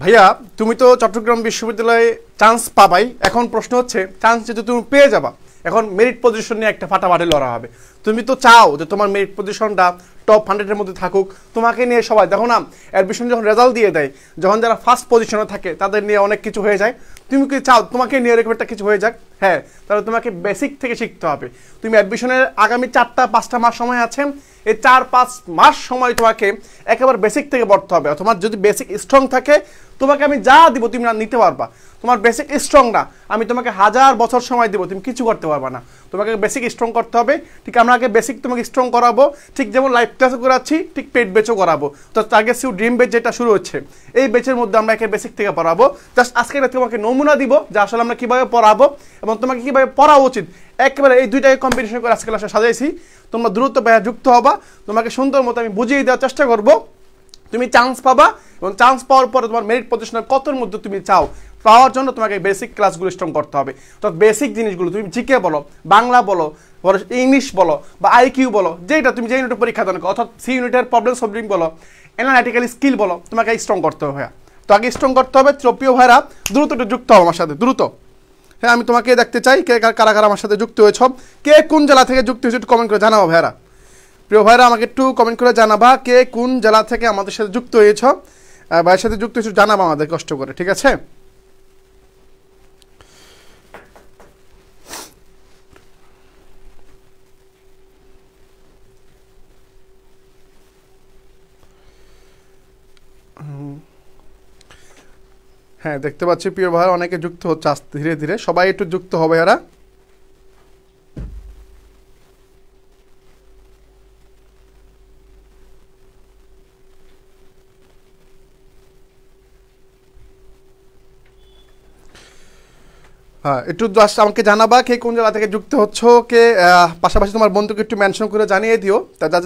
ভাইয়া তুমি তো চট্টগ্রাম বিশ্ববিদ্যালয়ে চান্স পাবাই, এখন প্রশ্ন হচ্ছে চান্স যদি তুমি পেয়ে যাবা, এখন মেরিট পজিশন নিয়ে একটা ফাটাফাটি লড়া হবে। তুমি তো চাও যে তোমার মেরিট পজিশনটা টপ 100-এর মধ্যে থাকুক, তোমাকে নিয়ে সবাই দেখো না অ্যাডমিশন যখন রেজাল্ট দিয়ে দেয়, যখন যারা ফার্স্ট পজিশনে থাকে তাদের নিয়ে অনেক কিছু হয়ে যায়। তুমি কি চাও তোমাকে নিয়ে এরকম একটা কিছু হয়ে যাক? হ্যাঁ, তাহলে তোমাকে বেসিক থেকে শিখতে হবে। তুমি অ্যাডমিশনের আগামী 4-5টা মাস সময় আছে, এই 4-5 মাস সময় তোমাকে একেবারে বেসিক থেকে পড়তে হবে। তোমার যদি বেসিক স্ট্রং থাকে, তোমাকে আমি যা দিব তুমি না নিতে পারবা। তোমার বেসিক স্ট্রং না, আমি তোমাকে 1000 বছর সময় দিব, তুমি কিছু করতে পারবা না। তোমাকে বেসিক স্ট্রং করতে হবে। ঠিক আমরা আগে বেসিক তোমাকে স্ট্রং করাবো, ঠিক যেমন লাইভ ক্লাসও করাচ্ছি, ঠিক পেড বেচও করাবো। তো টার্গেট সিউ ড্রিম বেচ যেটা শুরু হচ্ছে, এই বেচের মধ্যে আমরা একে বেসিক থেকে পড়াবো। জাস্ট আজকে তোমাকে নমুনা দিব যে আসলে আমরা কীভাবে পড়াবো এবং তোমাকে কীভাবে পড়া উচিত। একেবারে এই দুইটাকে কম্বিনেশন করে আজকে ক্লাসে সাজাইছি। তোমরা দ্রুত যুক্ত হবা, তোমাকে সুন্দর মতো আমি বুঝিয়ে দেওয়ার চেষ্টা করবো। তুমি চান্স পাবা এবং চান্স পাওয়ার পরে তোমার মেরিট পজিশনের কতর মধ্যে তুমি চাও পাওয়ার জন্য তোমাকে বেসিক ক্লাসগুলো স্ট্রং করতে হবে। তো বেসিক জিনিসগুলো তুমি জিকে বলো, বাংলা বলো, ইংলিশ বলো বা আইকিউ বলো, যেটা তুমি যে ইউনিটের পরীক্ষা দেন, অর্থাৎ সি ইউনিটের প্রবলেম সলভিং বলো, অ্যানালাইটিক্যাল স্কিল বলো, তোমাকে স্ট্রং করতে হবে। তো আগে স্ট্রং করতে হবে। প্রিয় ভাইরা দ্রুত যুক্ত হবে আমার সাথে, দ্রুত। হ্যাঁ, আমি তোমাকে দেখতে চাই কে কারা কারা আমার সাথে যুক্ত হয়েছ, কে কোন জেলা থেকে যুক্ত হয়েছে একটু কমেন্ট করে জানাবো ভাইরা। প্রিয় ভাইরা আমাকে একটু কমেন্ট করে জানাবা কে কোন জেলা থেকে আমাদের সাথে যুক্ত হয়েছ, ভাইয়ের সাথে যুক্ত হয়েছ জানাবা আমাদের কষ্ট করে, ঠিক আছে? হ্যাঁ, দেখতে পাচ্ছি প্রিয় ভাইরা অনেকে যুক্ত হচ্ছে ধীরে ধীরে, সবাই একটু যুক্ত হবে এরা। হ্যাঁ, একটু জাস্ট আমাকে জানাবা কে কোন জায়গা থেকে যুক্ত হচ্ছ, কে পাশাপাশি তোমার বন্ধুকে একটু মেনশন করে জানিয়ে দিও,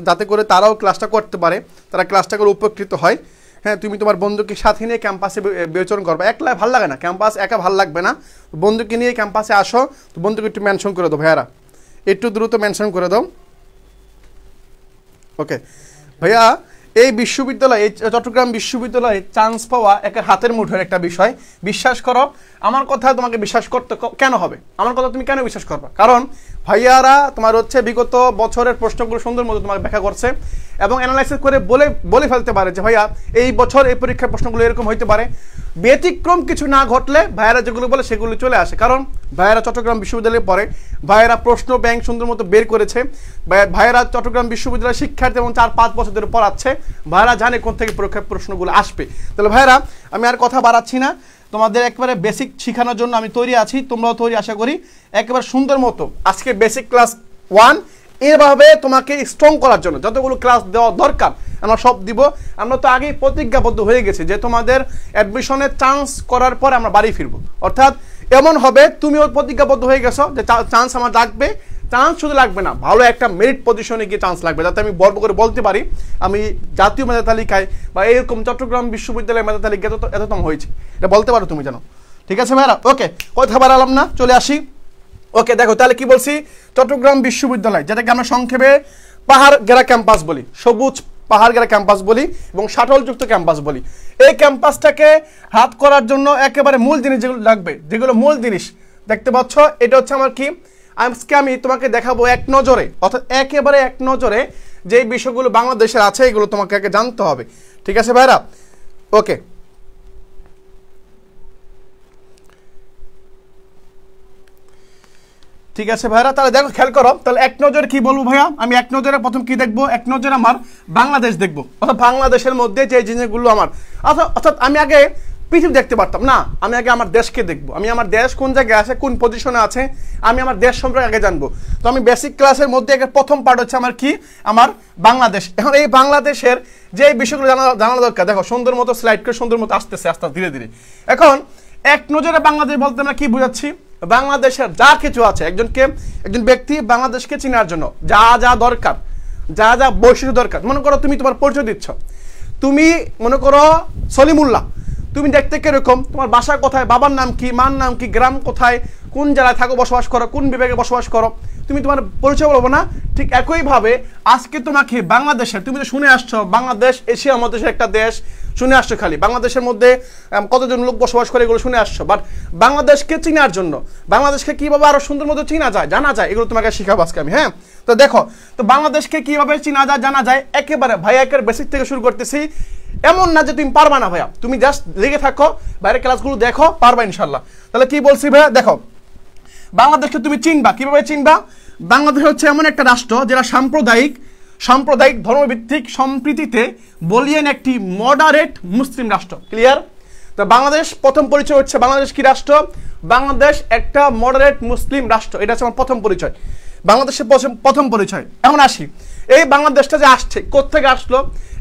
যাতে করে তারাও ক্লাসটা করতে পারে, তারা ক্লাসটা করে উপকৃত হয়। হ্যাঁ, তুমি তোমার বন্ধুকে সাথে নিয়ে ক্যাম্পাসে বিচরণ করবা। একলা ভালো লাগে না, ক্যাম্পাস একা ভালো লাগবে না, বন্ধুকে নিয়ে ক্যাম্পাসে আসো। তো বন্ধুকে একটু মেনশন করে দাও ভাইয়ারা, একটু দ্রুত মেনশন করে দাও। ওকে ভাইয়া, এই বিশ্ববিদ্যালয়, এই চট্টগ্রাম বিশ্ববিদ্যালয়ে চান্স পাওয়া একটা হাতের মুঠোর একটা বিষয়। বিশ্বাস করো, আমার কথা তোমাকে বিশ্বাস করতে কেন হবে? আমার কথা তুমি কেন বিশ্বাস করবা? কারণ ভাইয়ারা তোমার হচ্ছে বিগত বছরের প্রশ্নগুলো সুন্দর মতো তোমাকে ব্যাখ্যা করছে এবং অ্যানালাইসিস করে বলে ফেলতে পারে যে ভাইয়া এই বছর এই পরীক্ষার প্রশ্নগুলো এরকম হইতে পারে। ব্যতিক্রম কিছু না ঘটলে ভাইয়ারা যেগুলো বলে সেগুলো চলে আসে, কারণ ভাইয়ারা চট্টগ্রাম বিশ্ববিদ্যালয়ে পড়ে, ভাইয়ারা প্রশ্ন ব্যাংক সুন্দর মতো বের করেছে, ভাইয়ারা চট্টগ্রাম বিশ্ববিদ্যালয়ের শিক্ষার্থী এবং 4-5 বছর ধরে পড়াচ্ছে, ভাইয়ারা জানে কোন থেকে পরীক্ষার প্রশ্নগুলো আসবে। তাহলে ভাইয়ারা আমি আর কথা বাড়াচ্ছি না, তোমাদের একেবারে বেসিক শেখানোর জন্য আমি তৈরি আছি, তোমরাও তৈরি আশা করি। একেবারে সুন্দর মতো আজকে বেসিক ক্লাস 1 এভাবে তোমাকে স্ট্রং করার জন্য যতগুলো ক্লাস দেওয়া দরকার আমরা সব দিব। আমরা তো আগেই প্রতিজ্ঞাবদ্ধ হয়ে গেছি যে তোমাদের অ্যাডমিশনের চান্স করার পর আমরা বাড়ি ফিরবো, অর্থাৎ এমন হবে তুমিও প্রতিজ্ঞাবদ্ধ হয়ে গেছো যে চান্স আমার লাগবে। চান্স শুধু লাগবে না, ভালো একটা মেরিট পজিশনে গিয়ে চান্স লাগবে, যাতে আমি গর্ব করে বলতে পারি আমি জাতীয় মেধা তালিকায় বা এরকম চট্টগ্রাম বিশ্ববিদ্যালয়ের মেধা তালিকায় এততম হয়েছে, এটা বলতে পারো তুমি জানো। ঠিক আছে ভাইরা, ওকে কথা বাড়ালাম না, চলে আসি। ওকে দেখো তাহলে কি বলছি, চট্টগ্রাম বিশ্ববিদ্যালয় যেটাকে আমরা সংক্ষেপে পাহাড় ঘেরা ক্যাম্পাস বলি, সবুজ পাহাড় ঘেরা ক্যাম্পাস বলি এবং শাটলযুক্ত ক্যাম্পাস বলি। এই ক্যাম্পাসটাকে হাত করার জন্য একেবারে মূল জিনিস যেগুলো লাগবে, যেগুলো মূল জিনিস দেখতে পাচ্ছ, এটা হচ্ছে আমার কি, আজকে আমি তোমাকে দেখাবো এক নজরে, অর্থাৎ একেবারে এক নজরে যে বিষয়গুলো বাংলাদেশের আছে এগুলো তোমাকে আগে জানতে হবে। ঠিক আছে ভাইরা, ওকে ঠিক আছে ভাইরা, তাহলে দেখো খেয়াল করো, তাহলে এক নজরে কি বলবো ভাইয়া, আমি এক নজরে প্রথম কি দেখবো, এক নজরে আমার বাংলাদেশ দেখবো, অর্থাৎ বাংলাদেশের মধ্যে যে জিনিসগুলো আমার, অর্থাৎ আমি আগে পৃথিবী দেখতে পারতাম না, আমি আগে আমার দেশকে দেখবো, আমি আমার দেশ কোন জায়গায় আছে, কোন পজিশনে আছে, আমি আমার দেশ সম্পর্কে আগে জানবো। তো আমি বেসিক ক্লাসের মধ্যে প্রথম পার্ট হচ্ছে আমার কি, আমার বাংলাদেশ। এখন এই বাংলাদেশের যে বিষয়গুলো জানা দরকার, দেখো সুন্দর মতো স্লাইড করে সুন্দর মতো আসতেছে আস্তে ধীরে ধীরে। এখন এক নজরে বাংলাদেশ বলতে আমরা কি বুঝাচ্ছি, বাংলাদেশের যা কিছু আছে, একজন ব্যক্তি বাংলাদেশকে চেনার জন্য যা যা দরকার, যা যা বৈশিষ্ট্য দরকার। মনে করো তুমি তোমার পরিচয় দিচ্ছ, তুমি মনে করো সলিমুল্লাহ, তুমি দেখতে কিরকম, তোমার বাসা কোথায়, বাবার নাম কি, মার নাম কি, গ্রাম কোথায়, কোন জেলায় থাকো, বসবাস করো, কোন বিভাগে বসবাস করো, তুমি তোমার পরিচয় বলবো না। ঠিক একইভাবে আজকে তোমাকে বাংলাদেশের, তুমি তো শুনে আসছো বাংলাদেশ এশিয়া মহাদেশের একটা দেশ, শুনে আসছো খালি বাংলাদেশের মধ্যে কতজন লোক বসবাস করে এগুলো শুনে আসছো, বাট বাংলাদেশকে চেনার জন্য, বাংলাদেশকে কিভাবে আরো সুন্দর মতো চেনা যায় জানা যায়, এগুলো তোমাকে শিখাবো আজকে আমি। হ্যাঁ, তো দেখো, তো বাংলাদেশকে কিভাবে চেনা যায় জানা যায় একেবারে ভাইয়া একের বেসিক থেকে শুরু করতেছি। এমন না যে তুমি পারবা না ভাইয়া, তুমি জাস্ট লেগে থাকো, বাইরের ক্লাসগুলো দেখো, পারবা ইনশাল্লাহ। তাহলে কি বলছি ভাইয়া, দেখো বাংলাদেশকে তুমি চিনবা কিভাবে চিনবা। বাংলাদেশ হচ্ছে এমন একটা রাষ্ট্র যেটা সাম্প্রদায়িক ধর্মভিত্তিক সম্প্রীতিতে বলিয়ান একটি মডারেট মুসলিম রাষ্ট্র। ক্লিয়ার? তো বাংলাদেশ প্রথম পরিচয় হচ্ছে বাংলাদেশ কি রাষ্ট্র, বাংলাদেশ একটা মডারেট মুসলিম রাষ্ট্র, এটা হচ্ছে আমার প্রথম পরিচয়, বাংলাদেশের প্রথম পরিচয়। এখন আসি, এই বাংলাদেশটা যে আসছে কোত্থেকে আসলো,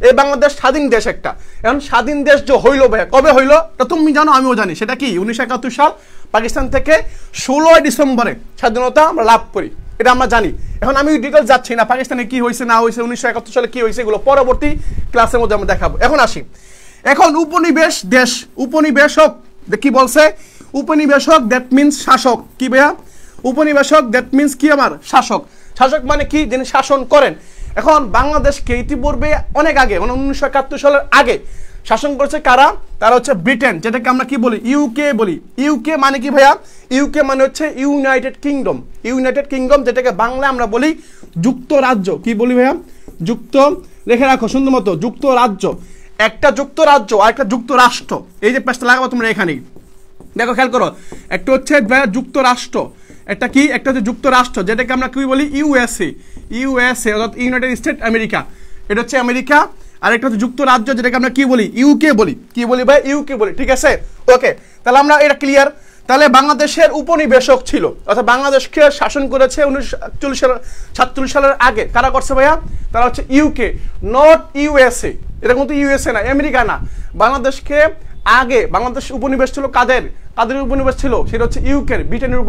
এই বাংলাদেশ স্বাধীন দেশ একটা। এখন স্বাধীন দেশ যে হইলো ভাইয়া, কবে হইলো তা তুমি জানো, আমিও জানি, সেটা কি 1971 সাল পাকিস্তান থেকে 16 ডিসেম্বরে স্বাধীনতা আমরা লাভ করি, এটা আমরা জানি। এখন আমি ডিটেলস যাচ্ছি না, পাকিস্তানে কি হয়েছে না হয়েছে, 1971 সালে কি হয়েছে, এগুলো পরবর্তী ক্লাসের মধ্যে আমরা দেখাবো। এখন আসি, এখন উপনিবেশ দেশ, উপনিবেশক কি বলছে, উপনিবেশক দ্যাট মিনস শাসক। কি ভাইয়া, উপনিবেশক দ্যাট মিনস কি আমার শাসক। শাসক মানে কি, যিনি শাসন করেন। এখন বাংলাদেশকে ইতিপূর্বে অনেক আগে, মানে 1971 সালের আগে শাসন করেছে কারা, তারা হচ্ছে ব্রিটেন, যেটাকে আমরা কি বলি ইউকে বলি। ইউকে মানে কি ভাইয়া, ইউকে মানে হচ্ছে ইউনাইটেড কিংডম। ইউনাইটেড কিংডম যেটাকে বাংলায় আমরা বলি যুক্তরাজ্য। কি বলি ভাইয়া, যুক্ত, লেখে রাখো সুন্দর মতো, যুক্তরাজ্য। একটা যুক্তরাজ্য আর একটা যুক্তরাষ্ট্র, এই যে পেজটা লাগাবো তোমরা এখানেই দেখো, খেয়াল করো, একটা হচ্ছে যুক্তরাষ্ট্র, একটা কি, একটা হচ্ছে যুক্তরাষ্ট্র যেটাকে আমরা কি বলি ইউএসএ, অর্থাৎ ইউনাইটেড স্টেট আমেরিকা, এটা হচ্ছে আমেরিকা। আর একটা হচ্ছে যুক্তরাজ্য যেটাকে আমরা কি বলি ইউকে বলি। কি বলি ভাই, ইউকে বলি, ঠিক আছে? ওকে, তাহলে আমরা এটা ক্লিয়ার। তাহলে বাংলাদেশের উপনিবেশক ছিল, অর্থাৎ বাংলাদেশকে শাসন করেছে 1947 সালের আগে কারা করছে ভাইয়া, তারা হচ্ছে ইউকে, নট ইউএসএ। এটা কিন্তু ইউএসএ না, আমেরিকা না। বাংলাদেশকে আগে বাংলাদেশ উপনিবেশ ছিল কাদের উপনিবেশ ছিল, সেটা হচ্ছে ইউকের, ব্রিটেনের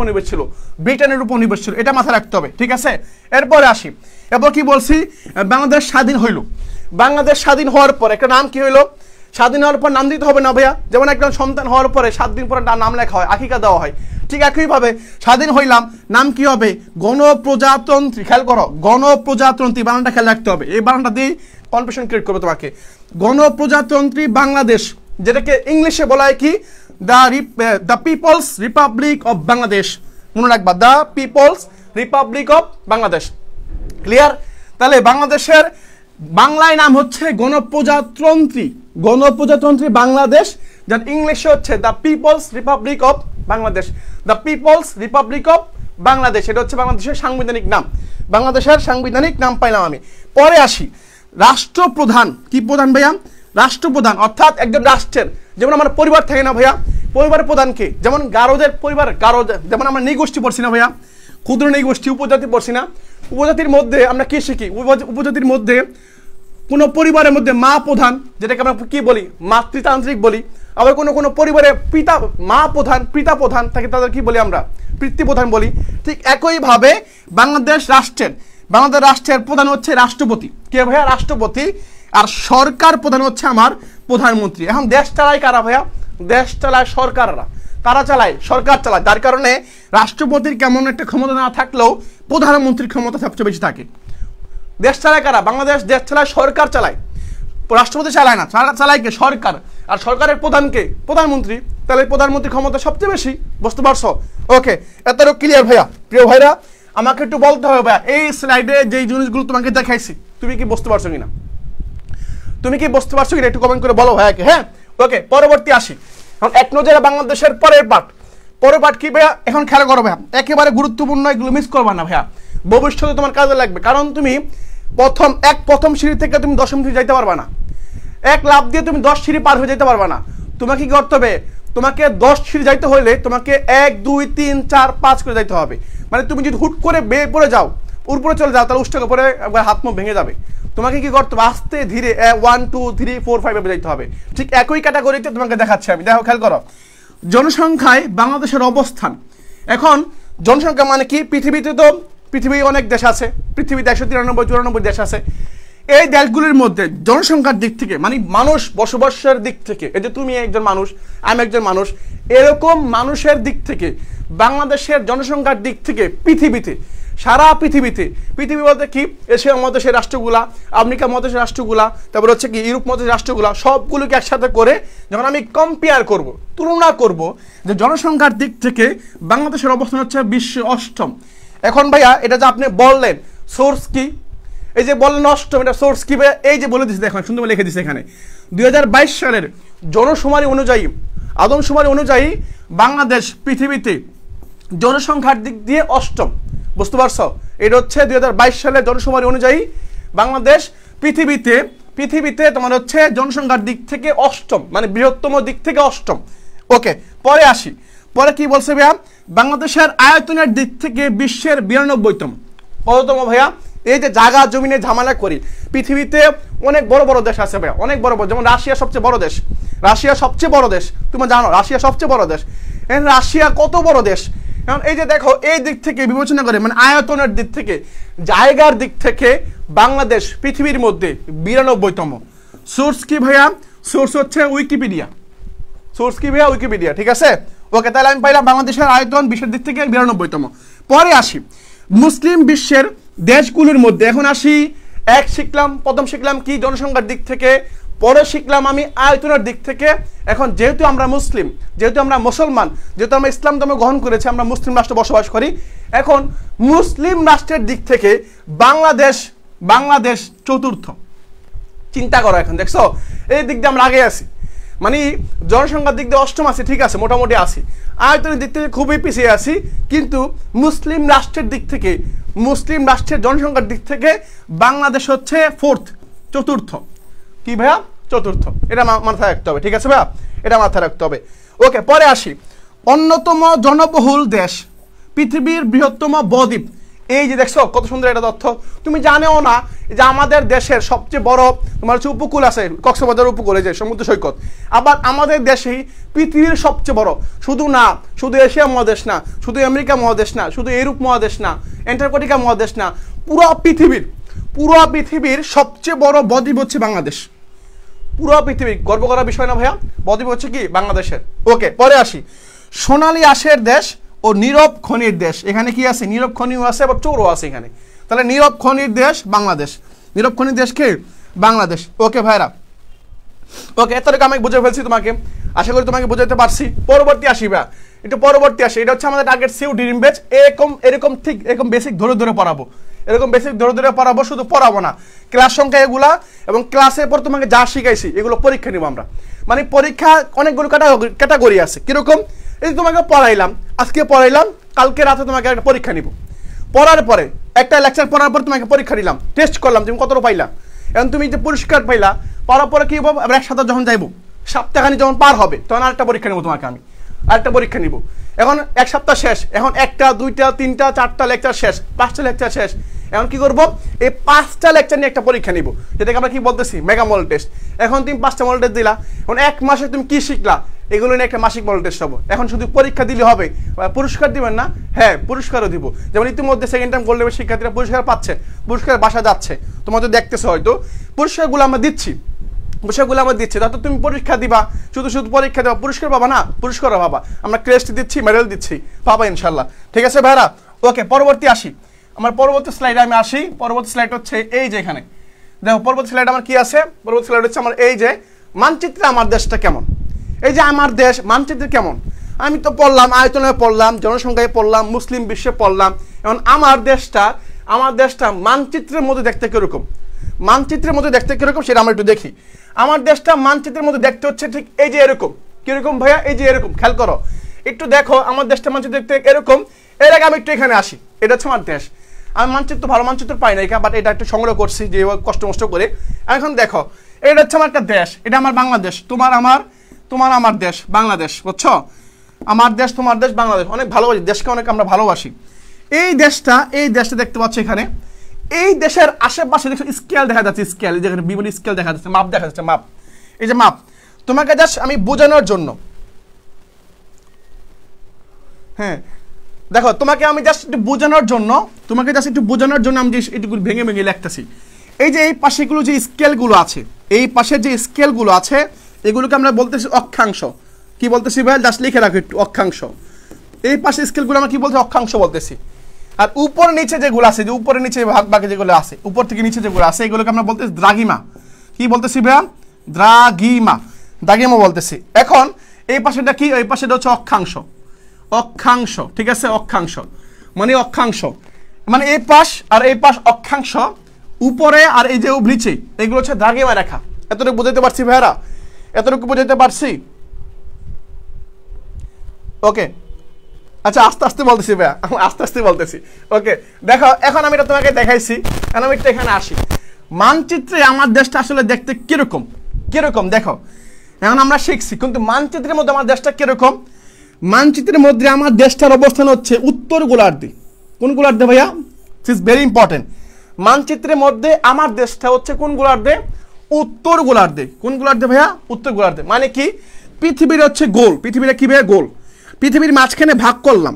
উপনিবেশ ছিল, এটা মাথায় রাখতে হবে, ঠিক আছে? এরপরে আসি, এরপর কি বলছি, বাংলাদেশ স্বাধীন হইল। বাংলাদেশ স্বাধীন হওয়ার পর একটা নাম কি হইলো, স্বাধীন হওয়ার পর নাম দিতে হবে না ভাইয়া, যেমন একজন সন্তান হওয়ার পরে 7 দিন পরে নাম লেখা হয়, আকিকা দেওয়া হয়, ঠিক একইভাবে স্বাধীন হইলাম, নাম কি হবে, গণপ্রজাতন্ত্রী। খেয়াল করো, গণপ্রজাতন্ত্রী বানানটা খেয়াল রাখতে হবে, এই বানানটা দিয়ে কনফিউশন ক্রিয়েট করবে তোমাকে। গণপ্রজাতন্ত্রী বাংলাদেশ, যেটাকে ইংলিশে বলা হয় কি, the people's Republic of Bangladesh. মনে রাখবা, the people's Republic of Bangladesh. Clear? তাহলে বাংলাদেশের বাংলায় নাম হচ্ছে গণপ্রজাতন্ত্রী বাংলাদেশ, যার ইংলিশে হচ্ছে the people's Republic of Bangladesh. The people's Republic of Bangladesh, এটা হচ্ছে বাংলাদেশের সাংবিধানিক নাম, বাংলাদেশের সাংবিধানিক নাম পাইলাম আমি। পরে আসি, রাষ্ট্রপ্রধান। কি প্রধান ভাইয়া, রাষ্ট্রপ্রধান, অর্থাৎ একজন রাষ্ট্রের, যেমন আমার পরিবার থাকে না ভাইয়া, পরিবারের প্রধানকে, যেমন গারোদের পরিবার, যেমন আমরা নৃগোষ্ঠী পড়ছি না ভাইয়া, ক্ষুদ্র নৃগোষ্ঠী, উপজাতি পড়ছি না, উপজাতির মধ্যে আমরা কি শিখি, উপজাতির মধ্যে কোনো পরিবারের মধ্যে মা প্রধান, যেটাকে আমরা কি বলি মাতৃতান্ত্রিক বলি। আবার কোনো পরিবারে মা প্রধান, পিতা প্রধান থাকে, তাদের কি বলি আমরা পিতৃপ্রধান বলি। ঠিক একইভাবে বাংলাদেশ রাষ্ট্রের প্রধান হচ্ছে রাষ্ট্রপতি। কে ভাইয়া, রাষ্ট্রপতি। আর সরকার প্রধান হচ্ছে আমার প্রধানমন্ত্রী। এখন দেশ চালায় কারা ভাইয়া, দেশ চালায় সরকাররা। কারা চালায়, সরকার চালায়, যার কারণে রাষ্ট্রপতির কেমন একটা ক্ষমতা না থাকলেও প্রধানমন্ত্রীর ক্ষমতা সবচেয়ে বেশি থাকে। দেশ চালায় কারা, বাংলাদেশ দেশ চালায় সরকার চালায়, রাষ্ট্রপতি চালায় না, চালায় কে, সরকার। আর সরকারের প্রধানকে, প্রধানমন্ত্রী। তাহলে প্রধানমন্ত্রীর ক্ষমতা সবচেয়ে বেশি, বুঝতে পারছো? ওকে, এতটুকু ক্লিয়ার ভাইয়া? প্রিয় ভাইরা, আমাকে একটু বলতে হবে ভাইয়া, এই স্লাইডে যে জিনিসগুলো তোমাকে দেখাইছি তুমি কি বুঝতে পারছো কিনা, একটু কমেন্ট করে বলো ভাইয়াকে। হ্যাঁ, ওকে, পরবর্তী আসি। এখন এক নজরে বাংলাদেশের পরের পার্ট কি ভাইয়া, এখন খেয়াল করো ভাইয়া, একেবারে গুরুত্বপূর্ণ, এগুলো মিস করবা না ভাইয়া, ভবিষ্যতে তোমার কাজে লাগবে। কারণ তুমি প্রথম সিঁড়ি থেকে তুমি 10ম সিঁড়ি যাইতে পারবা না, এক লাফ দিয়ে তুমি 10 সিঁড়ি পার হয়ে যেতে পারবা না। তোমাকে কি করতে হবে, তোমাকে 10 সিঁড়ি যাইতে হলে তোমাকে 1 2 3 4 5 করে যাইতে হবে। মানে তুমি যদি হুট করে বেয়ে পড়ে যাও, উপরে চলে যাও, তাহলে উষ্ঠকে পরে একবার হাত মুখ ভেঙে যাবে। তোমাকে কি করতে হবে, আস্তে ধীরে 1 2 3 4 5 এভাবে যাইতে হবে। ঠিক একই ক্যাটাগরিতে তোমাকে দেখাচ্ছি আমি, দেখো খেয়াল করো। জনসংখ্যায় বাংলাদেশের অবস্থান। এখন জনসংখ্যা মানে কি, পৃথিবী অনেক দেশ আছে, পৃথিবীতে 193-94 দেশ আছে। এই দেশগুলির মধ্যে জনসংখ্যার দিক থেকে, মানে মানুষ বসবাসের দিক থেকে, এই যে তুমি একজন মানুষ, আমি একজন মানুষ, এরকম মানুষের দিক থেকে বাংলাদেশের জনসংখ্যার দিক থেকে পৃথিবীতে সারা পৃথিবীতে, পৃথিবী বলতে কি এশিয়া মহাদেশের রাষ্ট্রগুলা, আফ্রিকা মহাদেশের রাষ্ট্রগুলা, তারপর হচ্ছে কি ইউরোপ মহাদেশের রাষ্ট্রগুলা, সবগুলোকে একসাথে করে যখন আমি কম্পেয়ার করব, তুলনা করব যে জনসংখ্যার দিক থেকে বাংলাদেশের অবস্থান হচ্ছে বিশ্বে অষ্টম। এখন ভাইয়া এটা যে আপনি বললেন সোর্স কি, এই যে বললেন অষ্টম, এটা সোর্স কি ভাইয়া? এই যে বলে দিচ্ছে, দেখুন সুন্দর লিখে দিচ্ছে এখানে 2022 সালের জনশুমারি অনুযায়ী, আদমশুমারি অনুযায়ী বাংলাদেশ পৃথিবীতে জনসংখ্যার দিক দিয়ে অষ্টম। বুঝতে পারছো? এটা হচ্ছে 2022 সালের জনশুমারি অনুযায়ী বাংলাদেশ পৃথিবীতে তোমার হচ্ছে জনসংখ্যার দিক থেকে অষ্টম, মানে বৃহত্তম দিক থেকে অষ্টম। ওকে, পরে আসি। পরে কি বলছে ভাইয়া? বাংলাদেশের আয়তনের দিক থেকে বিশ্বের 92তম। কততম ভাইয়া? এই যে জায়গা জমিনে ঝামেলা করি, পৃথিবীতে অনেক বড় বড় দেশ আছে ভাইয়া, অনেক বড় বড়, যেমন রাশিয়া সবচেয়ে বড় দেশ, রাশিয়া সবচেয়ে বড় দেশ, তুমি জানো রাশিয়া সবচেয়ে বড় দেশ। রাশিয়া কত বড় দেশ! কারণ এই যে দেখো, এই দিক থেকে বিবেচনা করে, মানে আয়তনের দিক থেকে, জায়গার দিক থেকে বাংলাদেশ পৃথিবীর মধ্যে 92তম। সোর্স কি ভাইয়া? সোর্স হচ্ছে উইকিপিডিয়া। সোর্স কি ভাইয়া? উইকিপিডিয়া। ঠিক আছে, ওকে, তাহলে আমি পাইলাম বাংলাদেশের আয়তন বিশ্বের দিক থেকে 92তম। পরে আসি মুসলিম বিশ্বের দেশগুলোর মধ্যে। এখন আসি, প্রথম শিখলাম কি জনসংখ্যার দিক থেকে, পরে শিখলাম আমি আয়তনের দিক থেকে। এখন যেহেতু আমরা মুসলিম, যেহেতু আমরা মুসলমান, যেহেতু আমরা ইসলাম ধর্ম গ্রহণ করেছি, আমরা মুসলিম রাষ্ট্রে বসবাস করি, এখন মুসলিম রাষ্ট্রের দিক থেকে বাংলাদেশ চতুর্থ। চিন্তা করো, এখন দেখছো এই দিক দিয়ে আমরা আগে আছি, মানে জনসংখ্যার দিক দিয়ে অষ্টম আছি, ঠিক আছে, মোটামুটি আছি। আয়তনের দিক থেকে খুবই পিছিয়ে আছি, কিন্তু মুসলিম রাষ্ট্রের দিক থেকে, মুসলিম রাষ্ট্রের জনসংখ্যার দিক থেকে বাংলাদেশ হচ্ছে চতুর্থ। কি ভাইয়া? চতুর্থ। এটা মাথায় রাখতে হবে, ঠিক আছে ভাইয়া, এটা মাথায় রাখতে হবে। ওকে, পরে আসি অন্যতম জনবহুল দেশ, পৃথিবীর বৃহত্তম বদ্বীপ। এই যে দেখছো কত সুন্দর একটা তথ্য, তুমি জানেও না যে আমাদের দেশের সবচেয়ে বড় তোমার হচ্ছে উপকূল আছে, কক্সবাজার উপকূল, এই যে সমুদ্র সৈকত। আবার আমাদের দেশেই পৃথিবীর সবচেয়ে বড়, শুধু এশিয়া মহাদেশ না, শুধু আমেরিকা মহাদেশ না, শুধু ইউরোপ মহাদেশ না, অ্যান্টার্কটিকা মহাদেশ না, পুরো পৃথিবীর সবচেয়ে বড় বদ্বীপ হচ্ছে বাংলাদেশ। পুরো পৃথিবীর গর্ব করার বিষয় না ভাইয়া, বদ্বীপ হচ্ছে কি বাংলাদেশের। ওকে, পরে আসি সোনালী আঁশের দেশ ও নীরব খনির দেশ। এখানে কি আছে? নীরব খনিও আছে, আবার চোরও আছে এখানে। তাহলে নীরব খনির দেশ বাংলাদেশ, নীরব খনির দেশ কে? বাংলাদেশ। ওকে ভাইরা, ওকে, এতটুকু আমি বুঝে ফেলছি তোমাকে, আশা করি তোমাকে বুঝাতে পারছি। পরবর্তী আসি ভাইয়া, একটু পরবর্তী আসি। এটা হচ্ছে আমাদের টার্গেট সিউ ড্রিম ব্যাচ। এরকম ঠিক এরকম বেসিক ধরে পড়াবো, শুধু পড়াবো না, ক্লাস সংখ্যা এগুলা, এবং ক্লাসের পর তোমাকে যা শিখাইছি এগুলো পরীক্ষা নিব আমরা। মানে পরীক্ষা অনেকগুলো ক্যাটাগরি আছে। কিরকম? এই তোমাকে পড়াইলাম, আজকে পড়াইলাম, কালকে রাতে তোমাকে একটা পরীক্ষা নিব, পড়ার পরে একটা লেকচার পড়ার পর তোমাকে পরীক্ষা নিলাম, টেস্ট করলাম তুমি কতটা পাইলা। এখন তুমি যে পুরস্কার পাইলা, পড়ার পরে কি হবো, আমরা একসাথে যখন যাইবো, সপ্তাহখানি যখন পার হবে, তখন আরেকটা পরীক্ষা নিব, তোমাকে আমি আরেকটা পরীক্ষা নিব। এখন এক সপ্তাহ শেষ, এখন 1টা 2টা 3টা 4টা লেকচার শেষ, 5টা লেকচার শেষ। এখন কি করবো, এই 5টা লেকচার নিয়ে একটা পরীক্ষা নিব, যেটাকে আমরা কি বলতেছি মেগা মডেল টেস্ট। এখন তুমি 5টা মডেল টেস্ট দিলা, এখন 1 মাসে তুমি কি শিখলা এগুলো নিয়ে একটা মাসিক মডেল টেস্ট হবো। এখন শুধু পরীক্ষা দিলে হবে, পুরস্কার দিবেন না? হ্যাঁ, পুরস্কারও দিব। যেমন ইতিমধ্যে সেকেন্ড টাইম গোল্ড লেভেল শিক্ষার্থীরা পুরস্কার পাচ্ছে, পুরস্কার বাসা যাচ্ছে, তোমরা তো দেখতেছো হয়তো। পুরস্কারগুলো আমরা দিচ্ছি, তাতে তুমি পরীক্ষা দিবা, শুধু পরীক্ষা দেবা, পুরস্কার পাবা না? পুরস্কারও পাবা, আমরা ক্রেস্ট দিচ্ছি, মেডেল দিচ্ছি, পাবা ইনশাল্লাহ। ঠিক আছে ভাইরা, ওকে, পরবর্তী আসি। আমার পরবর্তী স্লাইডে আমি আসি। পরবর্তী স্লাইড হচ্ছে এই যে, এখানে দেখো পরবর্তী স্লাইড আমার কি আছে। পরবর্তী স্লাইড হচ্ছে আমার এই যে মানচিত্রে আমার দেশটা কেমন। এই যে আমার দেশ মানচিত্রে কেমন, আমি তো পড়লাম, আয়তনে পড়লাম, জনসংখ্যায় পড়লাম, মুসলিম বিশ্বে পড়লাম। এখন আমার দেশটা মানচিত্রের মধ্যে দেখতে কিরকম, সেটা আমরা একটু দেখি। আমার দেশটা মানচিত্রের মধ্যে দেখতে হচ্ছে ঠিক এই যে এরকম। কিরকম ভাইয়া? এই যে এরকম, খেয়াল করো একটু, দেখো আমার দেশটা মানচিত্র দেখতে এরকম। এর আগে আমি একটু এখানে আসি, এটা হচ্ছে আমার দেশ। আমি ভালো মানচিত্র পাই না এখানে, বাট এটা একটু সংগ্রহ করছি যে কষ্ট করে। এখন দেখো, এটা হচ্ছে আমার একটা দেশ, এটা আমার বাংলাদেশ, তোমার আমার দেশ বাংলাদেশ, বুঝছো? আমার দেশ, তোমার দেশ, বাংলাদেশ। অনেক ভালোবাসি দেশকে, অনেক আমরা ভালোবাসি। এই দেশটা দেখতে পাচ্ছ এখানে। এই দেশের আশেপাশে দেখো স্কেল দেখা যাচ্ছে, স্কেল, যেখানে বিভিন্ন স্কেল দেখা যাচ্ছে, মাপ দেখা যাচ্ছে, মাপ। এই যে মাপ, তোমাকে জাস্ট আমি বোঝানোর জন্য, হ্যাঁ দেখো, তোমাকে জাস্ট একটু বোঝানোর জন্য আমি যে এটুকু ভেঙে লিখতেছি। এই যে এই পাশেগুলো যে স্কেলগুলো আছে, এই পাশের যে স্কেলগুলো আছে, এগুলোকে আমরা বলতেছি অক্ষাংশ। কি বলতেছি ভাই? জাস্ট লিখে রাখো একটু, অক্ষাংশ। এই পাশে স্কেলগুলো আমরা কি বলছি? অক্ষাংশ বলতেছি। আর উপর নিচে যেগুলো আছে, যে উপরে নিচে ভাগ ভাগে যেগুলো আছে, উপর থেকে নিচে যেগুলো আছে, এগুলোকে আমরা বলতেছি দ্রাঘিমা। কি বলতেছি ভাইয়া? দ্রাঘিমা, দ্রাঘিমা বলতেছি। এখন এই পাশেটা কি? এই পাশেটা হচ্ছে অক্ষাংশ। অক্ষাংশ, ঠিক আছে, অক্ষাংশ মানে অক্ষাংশ মানে এই পাশ আর এই পাশ অক্ষাংশ, উপরে আর এই যে নিচে এগুলো হচ্ছে দ্রাঘিমা রেখা। এতটুকু বুঝাইতে পারছি ভাইয়ারা? এতটুকু বুঝাইতে পারছি? ওকে, আচ্ছা আস্তে আস্তে বলতেছি ভাইয়া, আস্তে আস্তে বলতেছি। ওকে দেখো, এখন আমি এটা তোমাকে দেখাইছি, এখন আমি একটু এখানে আসি। মানচিত্রে আমার দেশটা আসলে দেখতে কিরকম কিরকম দেখো, এখন আমরা শিখছি, কিন্তু মানচিত্রের মধ্যে আমার দেশটা কিরকম? মানচিত্রের মধ্যে আমার দেশটার অবস্থান হচ্ছে উত্তর গোলার্ধে। কোন গোলার্ধে ভাইয়া? This is very important. মানচিত্রের মধ্যে আমার দেশটা হচ্ছে কোন গোলার্ধে? উত্তর গোলার্ধে। কোন গোলার্ধে ভাইয়া? উত্তর গোলার্ধে। মানে কি? পৃথিবীর হচ্ছে গোল, পৃথিবীটা কি ভাইয়া? গোল। পৃথিবীর মাঝখানে ভাগ করলাম,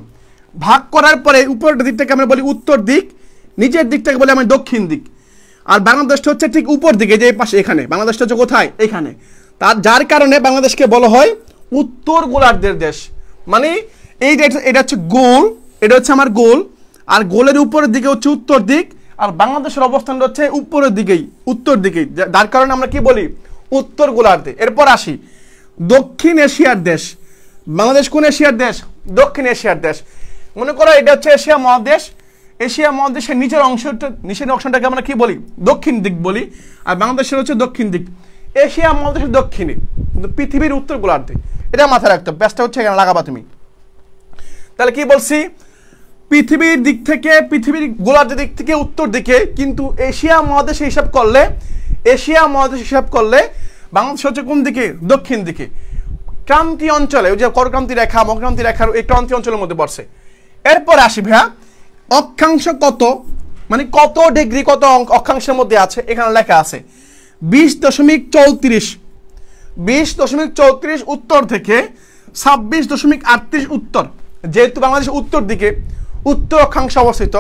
ভাগ করার পরে উপরের দিকটাকে আমরা বলি উত্তর দিক, নিচের দিকটাকে বলি আমরা দক্ষিণ দিক। আর বাংলাদেশটা হচ্ছে ঠিক উপর দিকে, যে পাশে এখানে, বাংলাদেশটা হচ্ছে কোথায়? এখানে। তার যার কারণে বাংলাদেশকে বলা হয় উত্তর গোলার্ধের দেশ। মানে এই যে এটা হচ্ছে গোল, এটা হচ্ছে আমার গোল, আর গোলের উপরের দিকে হচ্ছে উত্তর দিক, আর বাংলাদেশের অবস্থানটা হচ্ছে উপরের দিকেই, উত্তর দিকেই, যার কারণে আমরা কি বলি? উত্তর গোলার্ধে। এরপর আসি দক্ষিণ এশিয়ার দেশ। বাংলাদেশ কোন এশিয়ার দেশ? দক্ষিণ এশিয়ার দেশ। মনে করো এটা হচ্ছে এশিয়া মহাদেশ। এশিয়া মহাদেশের নিচের অংশটাকে আমরা কি বলি? দক্ষিণ দিক বলি। আর বাংলাদেশের হচ্ছে দক্ষিণ দিক। এশিয়া মহাদেশের দক্ষিণে, কিন্তু পৃথিবীর উত্তর গোলার্ধে। এটা মাথায় রাখতে হবে, ব্যাসটা হচ্ছে এখানে লাগাবা তুমি। তাহলে কি বলছি? পৃথিবীর দিক থেকে, পৃথিবীর গোলার্ধের দিক থেকে উত্তর দিকে, কিন্তু এশিয়া মহাদেশে হিসাব করলে, এশিয়া মহাদেশ হিসাব করলে বাংলাদেশ হচ্ছে কোন দিকে? দক্ষিণ দিকে। ক্রান্তি অঞ্চলে, ওই যে করক্রান্তি রেখা, মকরান্তি রেখার এই ক্রান্তি অঞ্চলের মধ্যে পড়ছে। এরপর আসি ভাইয়া, অক্ষাংশ কত, মানে কত ডিগ্রি কত অক্ষাংশের মধ্যে আছে, এখানে লেখা আছে 20.34, 20.34 উত্তর থেকে 26.38 উত্তর। যেহেতু বাংলাদেশের উত্তর দিকে, উত্তর অক্ষাংশ অবস্থিত,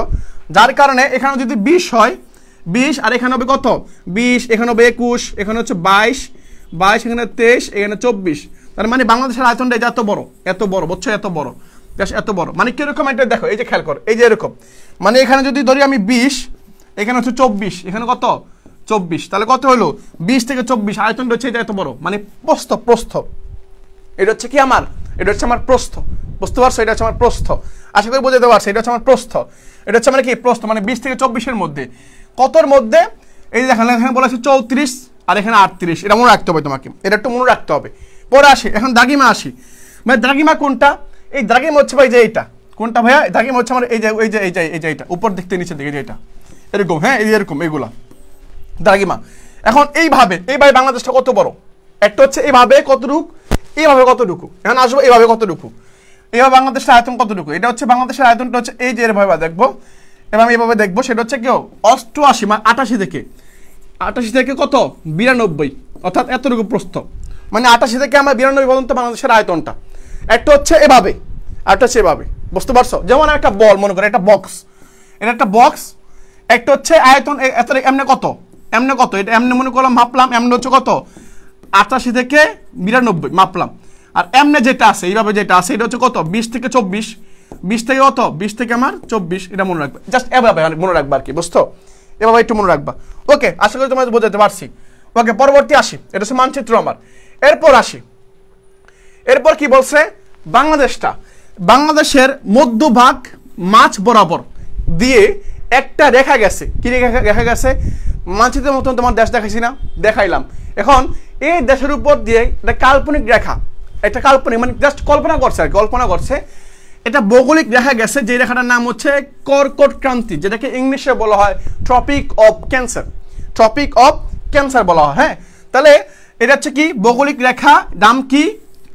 যার কারণে এখানে যদি 20 হয়, 20, আর এখানে হবে কত? 20, এখানে হবে 21, এখানে হচ্ছে 22, এখানে 23, এখানে 24। তার মানে বাংলাদেশের আয়তনটা এত বড়, এত বড়, বুঝছো? এত বড় দেশ, এত বড়। মানে কিরকম এটা দেখো, এই যে খেয়াল করো, এই যে এরকম, মানে এখানে যদি ধরি আমি 20, এখানে হচ্ছে 24, এখানে কত? 24। তাহলে কত হলো? 20 থেকে 24, আয়তনটা হচ্ছে এত বড়, মানে প্রস্থ, প্রস্থ। এটা হচ্ছে কি আমার? এটা হচ্ছে আমার প্রস্থ। বুঝতে পারছো? এটা হচ্ছে আমার প্রস্থ। আশা করি বুঝতে পারছো? এটা হচ্ছে আমার প্রস্থ। এটা হচ্ছে মানে কি? প্রস্থ। মানে 20 থেকে 24-এর মধ্যে। কতর মধ্যে? এই যে দেখেন, এখানে বলা আছে 34, আর এখানে 38। এটা মনে রাখতে হবে তোমাকে, এটা একটু মনে রাখতে হবে। পরে আসি, এখন দ্রাঘিমা আসি। মানে দ্রাঘিমা কোনটা? এই দ্রাঘিমা হচ্ছে ভাই যে এইটা। কোনটা ভাইয়া? দ্রাঘিমা হচ্ছে আমার এই যে, এই যে, এই যে, এই যে এইটা, উপর দিক থেকে নিচের দিকে, যে এটা এরকম, হ্যাঁ, এই এরকম, এইগুলা দ্রাঘিমা। এখন এইভাবে বাংলাদেশটা কত বড়? একটা হচ্ছে এইভাবে কতটুকু, এইভাবে কতটুকু। এখন আসবো এইভাবে কতটুকু, এইভাবে বাংলাদেশের আয়তন কতটুকু। এটা হচ্ছে বাংলাদেশের আয়তনটা হচ্ছে এই যে এভাবে দেখবো, এবং আমি এভাবে দেখবো, সেটা হচ্ছে কেউ 88, মানে 88 থেকে কত? 92, অর্থাৎ এতটুকু প্রস্থ। মানে 88 থেকে আমরা 92 পর্যন্ত বাংলাদেশের আয়তনটা। একটা হচ্ছে এভাবে, একটা হচ্ছে এভাবে। বুঝতে পারছো? যেমন একটা বল, মনে করো একটা বক্স, এটা একটা বক্স। একটা হচ্ছে আয়তন এত, এমনি কত, এমনি কত, এটা এমনি মনে করলাম, মাপলাম, এমনি হচ্ছে কত? 88 থেকে 92 মাপলাম। আর এমনি যেটা আছে, এইভাবে যেটা আছে, এটা হচ্ছে কত? 20 থেকে 24, 20 থেকে কত? 20 থেকে আমার 24। এটা মনে রাখবে, জাস্ট এভাবে মনে রাখবা আর কি, বুঝছো? এভাবে একটু মনে রাখবা। ওকে, আশা করি তোমাদের বোঝাতে পারছি। ওকে, পরবর্তী আসি, এটা হচ্ছে মানচিত্র আমার। এরপর আসি, এরপর কি বলছে? বাংলাদেশটা, বাংলাদেশের মধ্যভাগ মাঝ বরাবর দিয়ে একটা রেখা গেছে। কি রেখা গেছে? মানচিত্রের মতন তোমার দেশ দেখাইছি না? দেখাইলাম। এখন এই দেশের উপর দিয়ে একটা কাল্পনিক রেখা, একটা কাল্পনিক, মানে জাস্ট কল্পনা করছে আর কল্পনা করছে, এটা ভৌগোলিক রেখা গেছে, যে রেখাটার নাম হচ্ছে কর্কট ক্রান্তি, যেটাকে ইংলিশে বলা হয় Tropic of Cancer. Tropic of Cancer বলা হয়। হ্যাঁ, তাহলে এটা হচ্ছে কি? ভৌগোলিক রেখা, নাম কি?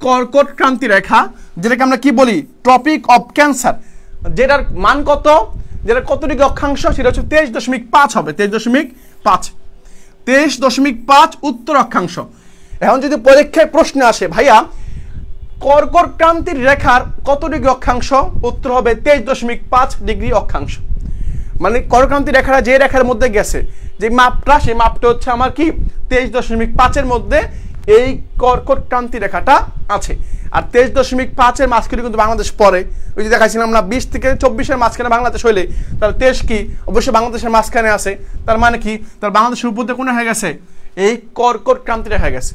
কর্কট ক্রান্তি রেখা, যেটাকে আমরা কি বলি? Tropic of Cancer. যেটার মান কত? যেটা কত ডিগ্রি অক্ষাংশ? সেটা হচ্ছে 23.5 হবে, 23.5 উত্তর অক্ষাংশ। এখন যদি পরীক্ষায় প্রশ্ন আসে, ভাইয়া কর্কট ক্রান্তির রেখার কত ডিগ্রি অক্ষাংশ? উত্তর হবে 23.5 ডিগ্রি অক্ষাংশ। মানে কর্কট রেখাটা যে রেখার মধ্যে গেছে, যে মাপটা, সেই মাপটা হচ্ছে আমার কি? 23.5-এর মধ্যে এই কর্কট ক্রান্তি রেখাটা আছে। আর 23.5-এর মাঝখানে কিন্তু বাংলাদেশ পড়ে। ওই যে দেখাইছিলাম আমরা 20 থেকে 24-এর মাঝখানে বাংলাদেশ হইলে তাহলে 23 কি অবশ্যই বাংলাদেশের মাঝখানে আছে। তার মানে কি, তার বাংলাদেশের উপর দিয়ে কোন হয়ে গেছে, এই কর্কট ক্রান্তি রেখা গেছে।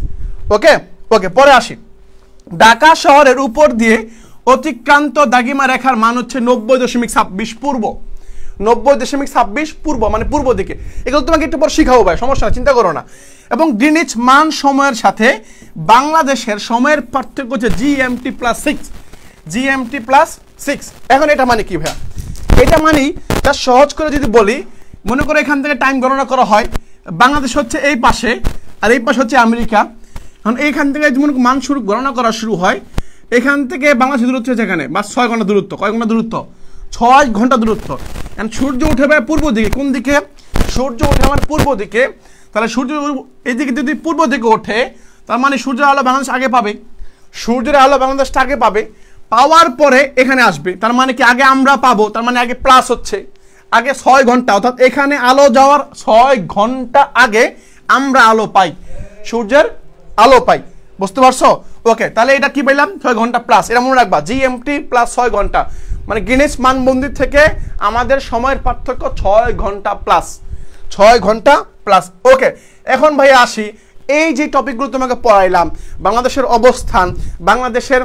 ওকে ওকে, পরে আসি। ঢাকা শহরের উপর দিয়ে অতিক্রান্ত দাগিমা রেখার মান হচ্ছে 90.26 পূর্ব। 90.26 পূর্ব মানে পূর্ব দিকে। এগুলো তোমাকে একটু পর শিখাবো ভাই, সমস্যা না, চিন্তা করো না। এবং গ্রিনিচ মান সময়ের সাথে বাংলাদেশের সময়ের পার্থক্য হচ্ছে GMT+6। GMT+6। এখন এটা মানে কি ভাইয়া? এটা মানে তার সহজ করে যদি বলি, মনে করো এখান থেকে টাইম গণনা করা হয়, বাংলাদেশ হচ্ছে এই পাশে আর এই পাশে হচ্ছে আমেরিকা। এখন এইখান থেকে যেমন মান গণনা করা শুরু হয়, এখান থেকে বাংলাদেশের দূরত্ব হচ্ছে এখানে বা 6 ঘন্টা দূরত্ব। কয় ঘন্টা দূরত্ব? 6 ঘন্টা দূরত্ব। এখন সূর্য উঠে ভাই পূর্ব দিকে। কোন দিকে? সূর্য উঠে আমার পূর্ব দিকে। তাহলে সূর্য এদিকে যদি পূর্ব দিকে ওঠে, তার মানে সূর্যের আলো বাংলাদেশ আগে পাবে। সূর্যের আলো বাংলাদেশটা আগে পাবে, পাওয়ার পরে এখানে আসবে। তার মানে কি, আগে আমরা পাবো, তার মানে আগে প্লাস হচ্ছে আগে 6 ঘন্টা, অর্থাৎ এখানে আলো যাওয়ার 6 ঘন্টা আগে আমরা আলো পাই, সূর্যের আলো পাই। বুঝতে পারছো? ওকে, তাহলে এটা কি পাইলাম? 6 ঘন্টা প্লাস। এটা মনে রাখবা, GMT+6 ঘন্টা, মানে গ্রিনিচ মানবন্দি থেকে আমাদের সময়ের পার্থক্য 6 ঘন্টা প্লাস। 6 ঘন্টা প্লাস। ওকে, এখন ভাই আসি, এই যে টপিকগুলো তোমাকে পড়াইলাম, বাংলাদেশের অবস্থান, বাংলাদেশের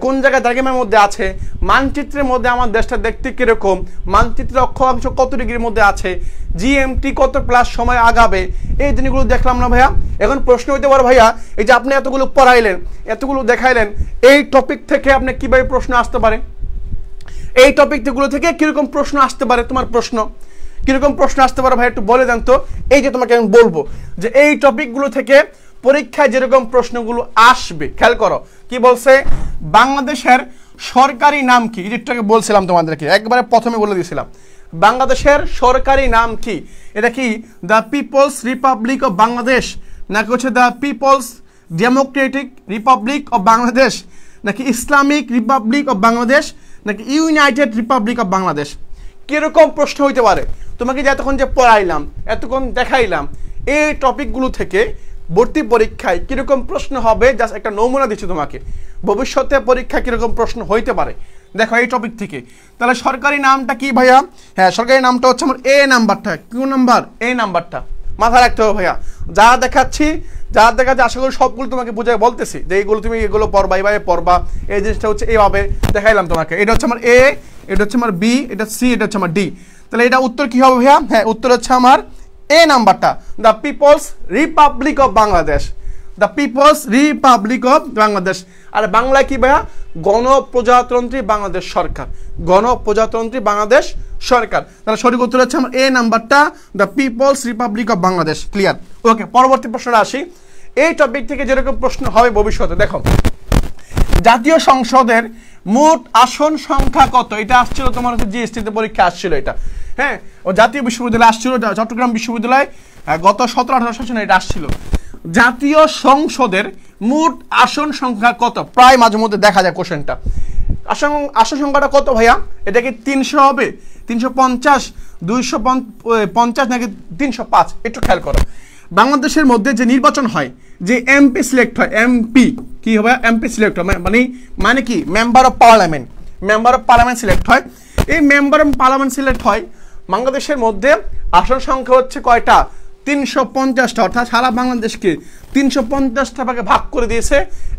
কোন জায়গায় দাগিমার মধ্যে আছে, মানচিত্রের মধ্যে আমার দেশটা দেখতে কিরকম, মানচিত্রের অক্ষাংশ কত ডিগ্রির মধ্যে আছে, GMT কত প্লাস সময় আগাবে, এই জিনিসগুলো দেখলাম না ভাইয়া। এখন প্রশ্ন হইতে পারে ভাইয়া, এই যে আপনি এতগুলো পড়াইলেন, এতগুলো দেখাইলেন, এই টপিক থেকে আপনি কিভাবে প্রশ্ন আসতে পারে? এই টপিকগুলো থেকে কিরকম প্রশ্ন আসতে পারে? তোমার প্রশ্ন কিরকম প্রশ্ন আসতে পারে ভাই, একটু বলে দেন তো। এই যে তোমাকে আমি বলবো যে এই টপিকগুলো থেকে পরীক্ষায় যেরকম প্রশ্নগুলো আসবে, খেয়াল করো কি বলছে। বাংলাদেশের সরকারি নাম কি? যেটাকে বলছিলাম তোমাদেরকে, একবারে প্রথমে বলে দিয়েছিলাম, বাংলাদেশের সরকারি নাম কি? এটা কি the people's Republic of Bangladesh, নাকি হচ্ছে the People's Democratic Republic of Bangladesh, নাকি ইসলামিক রিপাবলিক অফ বাংলাদেশ, নাকি ইউনাইটেড রিপাবলিক অফ বাংলাদেশ? কিরকম প্রশ্ন হইতে পারে? তোমাকে যে এতক্ষণ যে পড়াইলাম, এতক্ষণ দেখাইলাম, এই টপিকগুলো থেকে ভর্তি পরীক্ষায় কিরকম প্রশ্ন হবে জাস্ট একটা নমুনা দিচ্ছি তোমাকে। ভবিষ্যতে পরীক্ষায় কিরকম প্রশ্ন হইতে পারে দেখো এই টপিক থেকে। তাহলে সরকারি নামটা কি ভাইয়া? হ্যাঁ, সরকারি নামটা হচ্ছে আমার এ নাম্বারটা। কোন নাম্বার? এ নাম্বারটা মাথায় রাখতে হবে ভাইয়া। যা দেখাচ্ছি আশা করি সবগুলো তোমাকে বুঝাই বলতেছি যে এইগুলো তুমি এগুলো পড়বা, এইভাবে পড়বা। এই জিনিসটা হচ্ছে এইভাবে দেখাইলাম তোমাকে। এটা হচ্ছে আমার এ, এটা হচ্ছে আমার বি, এটা সি, এটা হচ্ছে আমার ডি। তাহলে এটা উত্তর কি হবে ভাইয়া? হ্যাঁ, উত্তর হচ্ছে আমার এ নাম্বারটা, the people's Republic of Bangladesh. The people's Republic of Bangladesh. আর বাংলা কি ভাইয়া? গণপ্রজাতন্ত্রী বাংলাদেশ সরকার। গণপ্রজাতন্ত্রী বাংলাদেশ সরকার। তাহলে সঠিক উত্তর হচ্ছে আমার এ নাম্বারটা, the people's Republic of Bangladesh. Clear? Okay, পরবর্তী প্রশ্নটা আসি। এই টপিক থেকে যেরকম প্রশ্ন হবে ভবিষ্যতে, দেখো জাতীয় সংসদের মোট আসন সংখ্যা কত? এটা আসছিল তোমার হচ্ছে জিএসটিতে পরীক্ষা আসছিল এটা। হ্যাঁ, ও জাতীয় বিশ্ববিদ্যালয় আসছিল, চট্টগ্রাম বিশ্ববিদ্যালয় গত 17-18 সেশনে এটা আসছিল। জাতীয় সংসদের মোট আসন সংখ্যা কত? প্রায় মাঝে মধ্যে দেখা যায় কোশ্চেনটা। আসন সংখ্যাটা কত ভাইয়া? এটা কি 300 হবে, 350, 250 নাকি 305? একটু খেয়াল করো। বাংলাদেশের মধ্যে যে নির্বাচন হয়, যে এমপি সিলেক্ট হয়, এমপি কি হবে? এমপি সিলেক্ট হয় মানে কি? Member of parliament. Member of parliament select হয়। এই মেম্বার অফ পার্লামেন্ট সিলেক্ট হয় বাংলাদেশের মধ্যে। আসন সংখ্যা হচ্ছে কয়টা? 350টা। অর্থাৎ সারা বাংলাদেশকে 350টা ভাগে ভাগ করে দিয়েছে।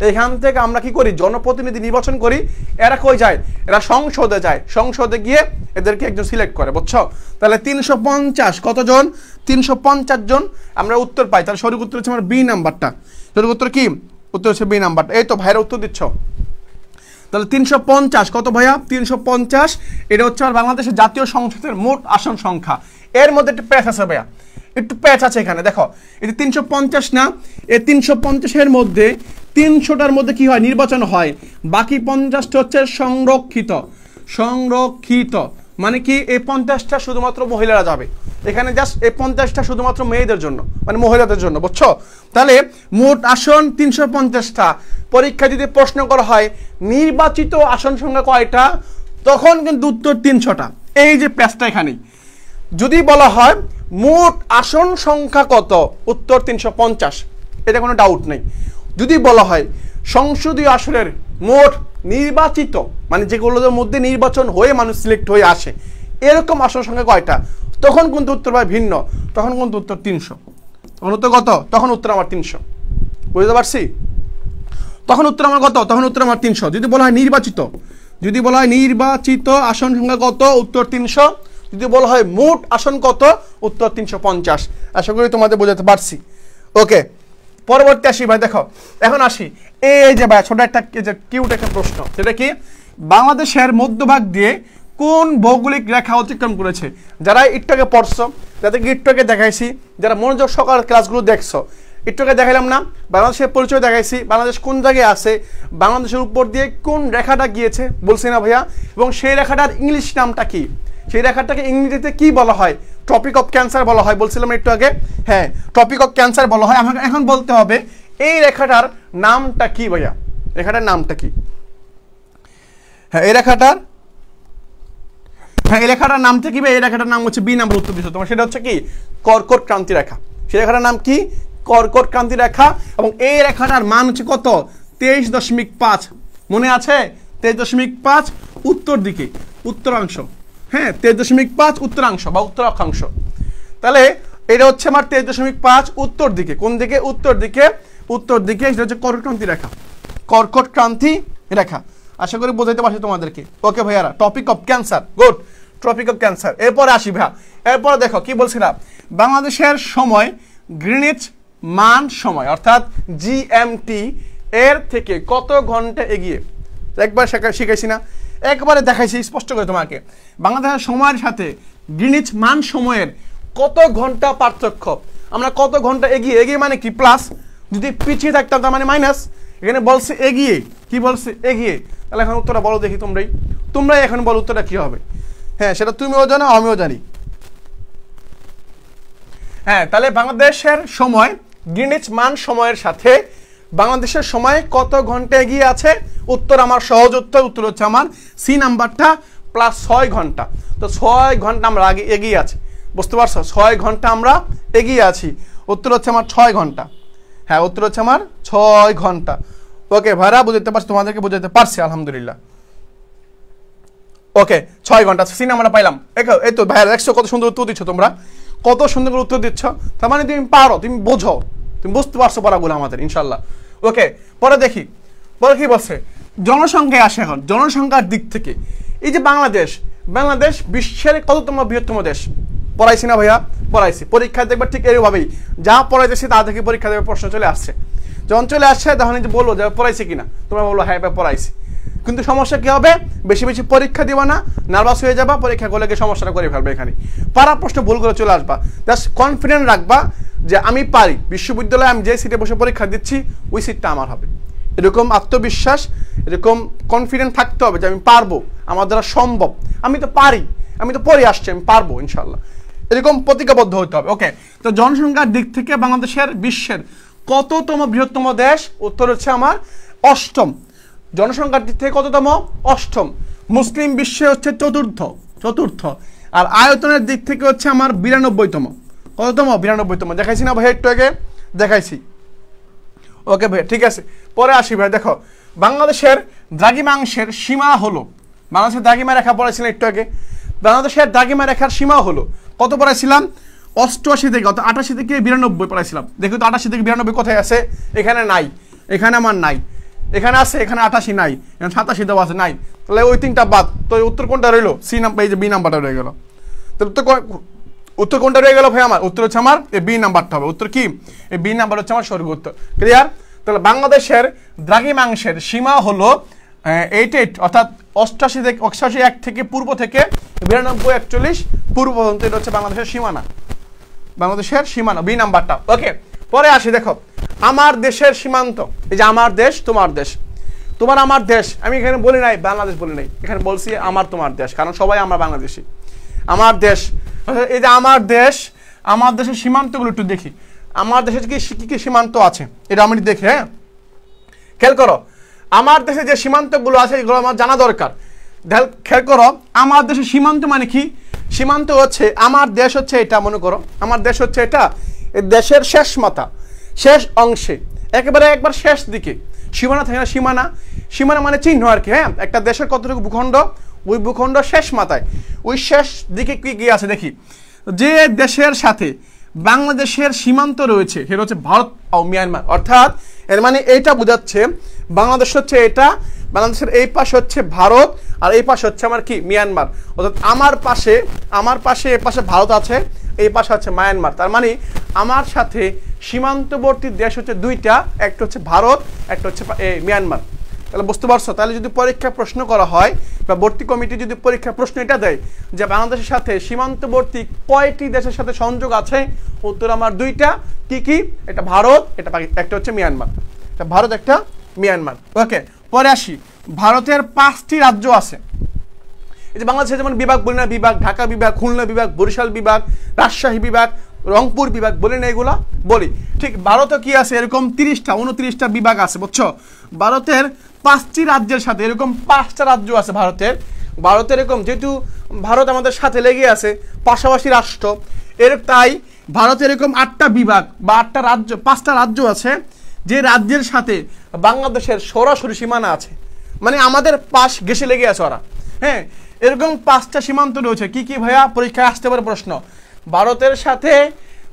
এখান থেকে আমরা কি করি? জনপ্রতিনিধি নির্বাচন করি। এরা কই যায়? এরা সংসদে যায়। সংসদে গিয়ে এদেরকে একজন সিলেক্ট করে, বুঝছো? তাহলে 350 কতজন? 350 জন আমরা উত্তর পাই। তাহলে সঠিক উত্তর হচ্ছে আমার বি নাম্বারটা। সঠিক উত্তর কি? উত্তর হচ্ছে বি নাম্বারটা। এই তো ভাইরা উত্তর দিচ্ছ। তাহলে 350 কত ভাইয়া? 350 এটা হচ্ছে আমার বাংলাদেশের জাতীয় সংসদের মোট আসন সংখ্যা। এর মধ্যে একটু প্যাচ আছে ভাইয়া, একটু প্যাচ আছে এখানে। দেখো এটা 350 না, এই 350-এর মধ্যে 300টার মধ্যে কি হয়? নির্বাচন হয়। বাকি 50টা হচ্ছে সংরক্ষিত। সংরক্ষিত মানে কি? এই 50টা শুধুমাত্র মহিলারা যাবে এখানে। জাস্ট এই 50টা শুধুমাত্র মেয়েদের জন্য, মানে মহিলাদের জন্য, বুঝছো? তাহলে মোট আসন 350টা। পরীক্ষা যদি প্রশ্ন করা হয় নির্বাচিত আসন সংখ্যা কয়টা, তখন কিন্তু উত্তর 300টা। এই যে প্যাচটা এখানেই। যদি বলা হয় মোট আসন সংখ্যা কত, উত্তর 350, এটা কোনো ডাউট নেই। যদি বলা হয় সংসদীয় আসনের মোট নির্বাচিত মানে যেগুলোর মধ্যে নির্বাচন হয়ে মানুষ সিলেক্ট হয়ে আসে এরকম আসন সংখ্যা কয়টা, তখন কিন্তু উত্তর হয় ভিন্ন, তখন কিন্তু উত্তর 300। তখন উত্তর কত? তখন উত্তর আমার 300। বুঝতে পারছি? তখন উত্তর আমার কত? তখন উত্তর আমার 300। যদি বলা হয় নির্বাচিত, যদি বলা হয় নির্বাচিত আসন সংখ্যা কত, উত্তর 300। যদি বলা হয় মোট আসন কত, উত্তর 350। আশা করি তোমাদের বোঝাতে পারছি। ওকে, পরবর্তী আসি ভাই। দেখো এখন আসি এই যে ভাই ছোট একটা কিউট একটা প্রশ্ন, সেটা কি বাংলাদেশের মধ্যভাগ দিয়ে কোন ভৌগোলিক রেখা অতিক্রম করেছে? যারা একটু আগে পড়ছো, যাদেরকে একটু আগে দেখাইছি, যারা মনোযোগ সকাল ক্লাসগুলো দেখছো, একটু আগে দেখাইলাম না বাংলাদেশের পরিচয় দেখাইছি, বাংলাদেশ কোন জায়গায় আছে, বাংলাদেশের উপর দিয়ে কোন রেখাটা গিয়েছে বলছি না ভাইয়া, এবং সেই রেখাটার ইংলিশ নামটা কি, সেই রেখাটাকে ইংরেজিতে কি বলা হয়? ট্রপিক অফ ক্যান্সার বলা হয়, বলছিলাম একটু আগে। হ্যাঁ, ট্রপিক অফ ক্যান্সার বলা হয়। আমাকে এখন বলতে হবে এই রেখাটার নামটা কি ভাইয়া, রেখাটার নামটা কি? হ্যাঁ, এই রেখাটার নামটা কি ভাই? এই রেখাটার নাম হচ্ছে বি নাম্বার উত্তর দিচ্ছ তোমার, সেটা হচ্ছে কি কর্কট ক্রান্তি রেখা। সেই রেখাটার নাম কি? কর্কট ক্রান্তি রেখা। এবং এই রেখাটার মান হচ্ছে কত? 23.5। মনে আছে? 23.5 উত্তর দিকে, উত্তরাংশ। হ্যাঁ, 23.5 উত্তরাংশ বা উত্তর অক্ষাংশ। তাহলে এটা হচ্ছে আমার 23.5 উত্তর দিকে। কোন দিকে? উত্তর দিকে। উত্তর দিকে এটা হচ্ছে কর্কট ক্রান্তি রেখা, কর্কট ক্রান্তি রেখা। আশা করি বোঝাইতে পারছি তোমাদেরকে। ওকে ভাইয়ারা, topic of cancer, good, topic of cancer. এরপরে আসি ভাইয়া, এরপরে দেখো কি বলছিলাম, বাংলাদেশের সময় গ্রিনিচ মান সময় অর্থাৎ জিএমটি এর থেকে কত ঘন্টা এগিয়ে? একবার শিখাইছি না, একবারে দেখাইছি স্পষ্ট করে তোমাকে। বাংলাদেশের সময়ের সাথে গ্রিনিচ মান সময়ের কত ঘন্টা পার্থক্য, আমরা কত ঘন্টা এগিয়ে। এগিয়ে মানে কি? প্লাস। যদি পিছিয়ে থাকতাম তার মানে মাইনাস। এখানে বলছে এগিয়ে, কি বলছে? এগিয়ে। তাহলে এখন উত্তরটা বলো দেখি, তোমরাই এখন বলো উত্তরটা কি হবে। হ্যাঁ, সেটা তুমিও জানো, আমিও জানি। হ্যাঁ, তাহলে বাংলাদেশের সময় গ্রিনিচ মান সময়ের সাথে বাংলাদেশের সময় কত ঘন্টা এগিয়ে আছে? উত্তর আমার সহজ উত্তর হচ্ছে আমার সি নাম্বারটা, প্লাস 6 ঘন্টা। তো 6 ঘন্টা আমরা আগে এগিয়ে আছি, বুঝতে পারছো? 6 ঘন্টা আমরা এগিয়ে আছি। উত্তর হচ্ছে আমার 6 ঘন্টা। হ্যাঁ, উত্তর হচ্ছে আমার 6 ঘন্টা। ওকে ভাইরা, বুঝতে পারছি, তোমাদেরকে বুঝাতে পারছি আলহামদুলিল্লাহ। ওকে, 6 ঘন্টা সি নাম্বারটা পাইলাম। এই তো ভাইরা দেখছো কত সুন্দর উত্তর দিচ্ছ তোমরা, কত সুন্দর করে উত্তর দিচ্ছ। তার মানে তুমি পারো, তুমি বোঝো, তুমি বুঝতে পারছো পড়াগুলো আমাদের ইনশাল্লাহ। ওকে, পরে দেখি, পরে কি বলছে? জনসংখ্যায় আসে। এখন জনসংখ্যার দিক থেকে এই যে বাংলাদেশ বিশ্বের কততম বৃহত্তম দেশ? পড়াইছি না ভাইয়া? পড়াইছি। পরীক্ষায় দেখবে ঠিক এইভাবেই যা পড়াইতেছি তা থেকে পরীক্ষা দেবে প্রশ্ন চলে আসছে। যখন চলে আসছে তখন যে বললো যে পড়াইছি কিনা, তোমরা বললো হ্যাঁ পড়াইছি। কিন্তু সমস্যা কি হবে? বেশি বেশি পরীক্ষা দিবা না, নার্ভাস হয়ে যাবা, পরীক্ষা করলে গিয়ে সমস্যাটা করে ফেলবে। এখানে পারা প্রশ্ন ভুল করে চলে আসবা। জাস্ট কনফিডেন্ট রাখবা যে আমি পারি, বিশ্ববিদ্যালয়ে আমি যে সিটে বসে পরীক্ষা দিচ্ছি ওই সিটটা আমার হবে। এরকম আত্মবিশ্বাস, এরকম কনফিডেন্ট থাকতে হবে যে আমি পারবো, আমার দ্বারা সম্ভব, আমি তো পারি, আমি তো পড়ে আসছি, আমি পারবো ইনশাল্লাহ। এরকম প্রতিজ্ঞাবদ্ধ হতে হবে। ওকে, তো জনসংখ্যার দিক থেকে বাংলাদেশের বিশ্বের কততম বৃহত্তম দেশ? উত্তর হচ্ছে আমার 8ম। জনসংখ্যার দিক থেকে কততম? 8ম। মুসলিম বিশ্বে হচ্ছে চতুর্থ। আর আয়তনের দিক থেকে হচ্ছে আমার 92তম। কততম? 92তম। দেখাইছি না ভাই একটু আগে? দেখাইছি। ওকে ভাই, ঠিক আছে। পরে আসি ভাই। দেখো বাংলাদেশের দ্রাঘিমাংশের সীমা হলো, বাংলাদেশের দ্রাঘিমা রেখা পড়াইছিলাম একটু আগে। বাংলাদেশের দ্রাঘিমা রেখার সীমা হলো কত পড়াইছিলাম? 88 থেকে 88 থেকে 92 পড়াইছিলাম। দেখো তো 88 থেকে 92 কোথায় আছে? এখানে নাই, এখানে আমার নাই, এখানে আছে, এখানে 88 নাই, এখানে 87 দেওয়া আছে, নাই। তাহলে ওই 3টা বাদ। তো উত্তর কোনটা রইলো? সি নাম্বার, এই যে বি নাম্বারটা রয়ে গেল। তাহলে উত্তর কোনটা রয়ে গেল ভাই আমার? উত্তর হচ্ছে আমার এই বি নাম্বারটা হবে। উত্তর কি? এই বি নাম্বার হচ্ছে আমার সঠিক উত্তর। ক্লিয়ার? তাহলে বাংলাদেশের দ্রাঘিমাংশের সীমা হলো 88, অর্থাৎ 88 থেকে পূর্ব থেকে 92, 41 পূর্ব পর্যন্ত। এটা হচ্ছে বাংলাদেশের সীমানা, বাংলাদেশের সীমানা, বি নাম্বারটা। ওকে, পরে আসি। দেখো আমার দেশের সীমান্ত, এই যে আমার দেশ, তোমার দেশ, তোমার আমার দেশ। আমি এখানে বলি নাই বাংলাদেশ বলি নাই, এখানে বলছি আমার তোমার দেশ, কারণ সবাই আমরা বাংলাদেশি। আমার দেশ, এই যে আমার দেশ, আমার দেশের সীমান্তগুলো একটু দেখি। আমার দেশের কি কি সীমান্ত আছে এটা আমি দেখি। হ্যাঁ, খেয়াল করো, আমার দেশে যে সীমান্তগুলো আছে এগুলো আমার জানা দরকার। খেয়াল করো, আমার দেশের সীমান্ত মানে কি? সীমান্ত হচ্ছে আমার দেশ হচ্ছে এটা, মনে করো আমার দেশ হচ্ছে এটা, এই দেশের শেষ মাথা, শেষ অংশে একবার শেষ দিকে, সীমানা থাকে না, সীমানা মানে চিহ্ন আর কি। হ্যাঁ, একটা দেশের কতটুকু ভূখণ্ড, ওই ভূখণ্ড শেষ মাথায়, ওই শেষ দিকে কি আছে দেখি। যে দেশের সাথে বাংলাদেশের সীমান্ত রয়েছে সেটা হচ্ছে ভারত ও মিয়ানমার। অর্থাৎ এর মানে এইটা বোঝাচ্ছে বাংলাদেশ হচ্ছে এটা, বাংলাদেশের এই পাশে হচ্ছে ভারত, আর এই পাশে হচ্ছে আমার কি মিয়ানমার। অর্থাৎ আমার পাশে এই পাশে ভারত আছে, এই পাশে হচ্ছে মায়ানমার। তার মানে আমার সাথে সীমান্তবর্তী দেশ হচ্ছে দুইটা, একটা হচ্ছে ভারত, একটা হচ্ছে মিয়ানমার। তাহলে বুঝতে পারছো? তাহলে যদি পরীক্ষা প্রশ্ন করা হয় বা ভর্তি কমিটি যদি পরীক্ষা প্রশ্ন এটা দেয় যে বাংলাদেশের সাথে সীমান্তবর্তী কয়টি দেশের সাথে সংযোগ আছে, উত্তর আমার দুইটা। কি? এটা ভারত, একটা হচ্ছে মিয়ানমার। এটা ভারত, একটা মিয়ানমার। ওকে, পরে আসি। ভারতের 5টি রাজ্য আছে। এই যে বাংলাদেশে যেমন বিভাগ বলি না, বিভাগ, ঢাকা বিভাগ, খুলনা বিভাগ, বরিশাল বিভাগ, রাজশাহী বিভাগ, রংপুর বিভাগ বলি না, এগুলা বলি। ঠিক ভারতও কি আছে, এরকম 29টা বিভাগ আছে, বুঝছো? ভারতের 5টি রাজ্যের সাথে এরকম 5টা রাজ্য আছে ভারতের এরকম, যেহেতু ভারত আমাদের সাথে লেগে আছে, পাশাপাশি রাষ্ট্র, তাই ভারতের এরকম 8টা বিভাগ বা 5টা রাজ্য আছে, যে রাজ্যের সাথে বাংলাদেশের সরাসরি সীমানা আছে, মানে আমাদের পাশ ঘেঁষে লেগে আছে ওরা। হ্যাঁ, এরকম 5টা সীমান্ত রয়েছে। কি ভাইয়া, পরীক্ষায় আসতে পারে প্রশ্ন। ভারতের সাথে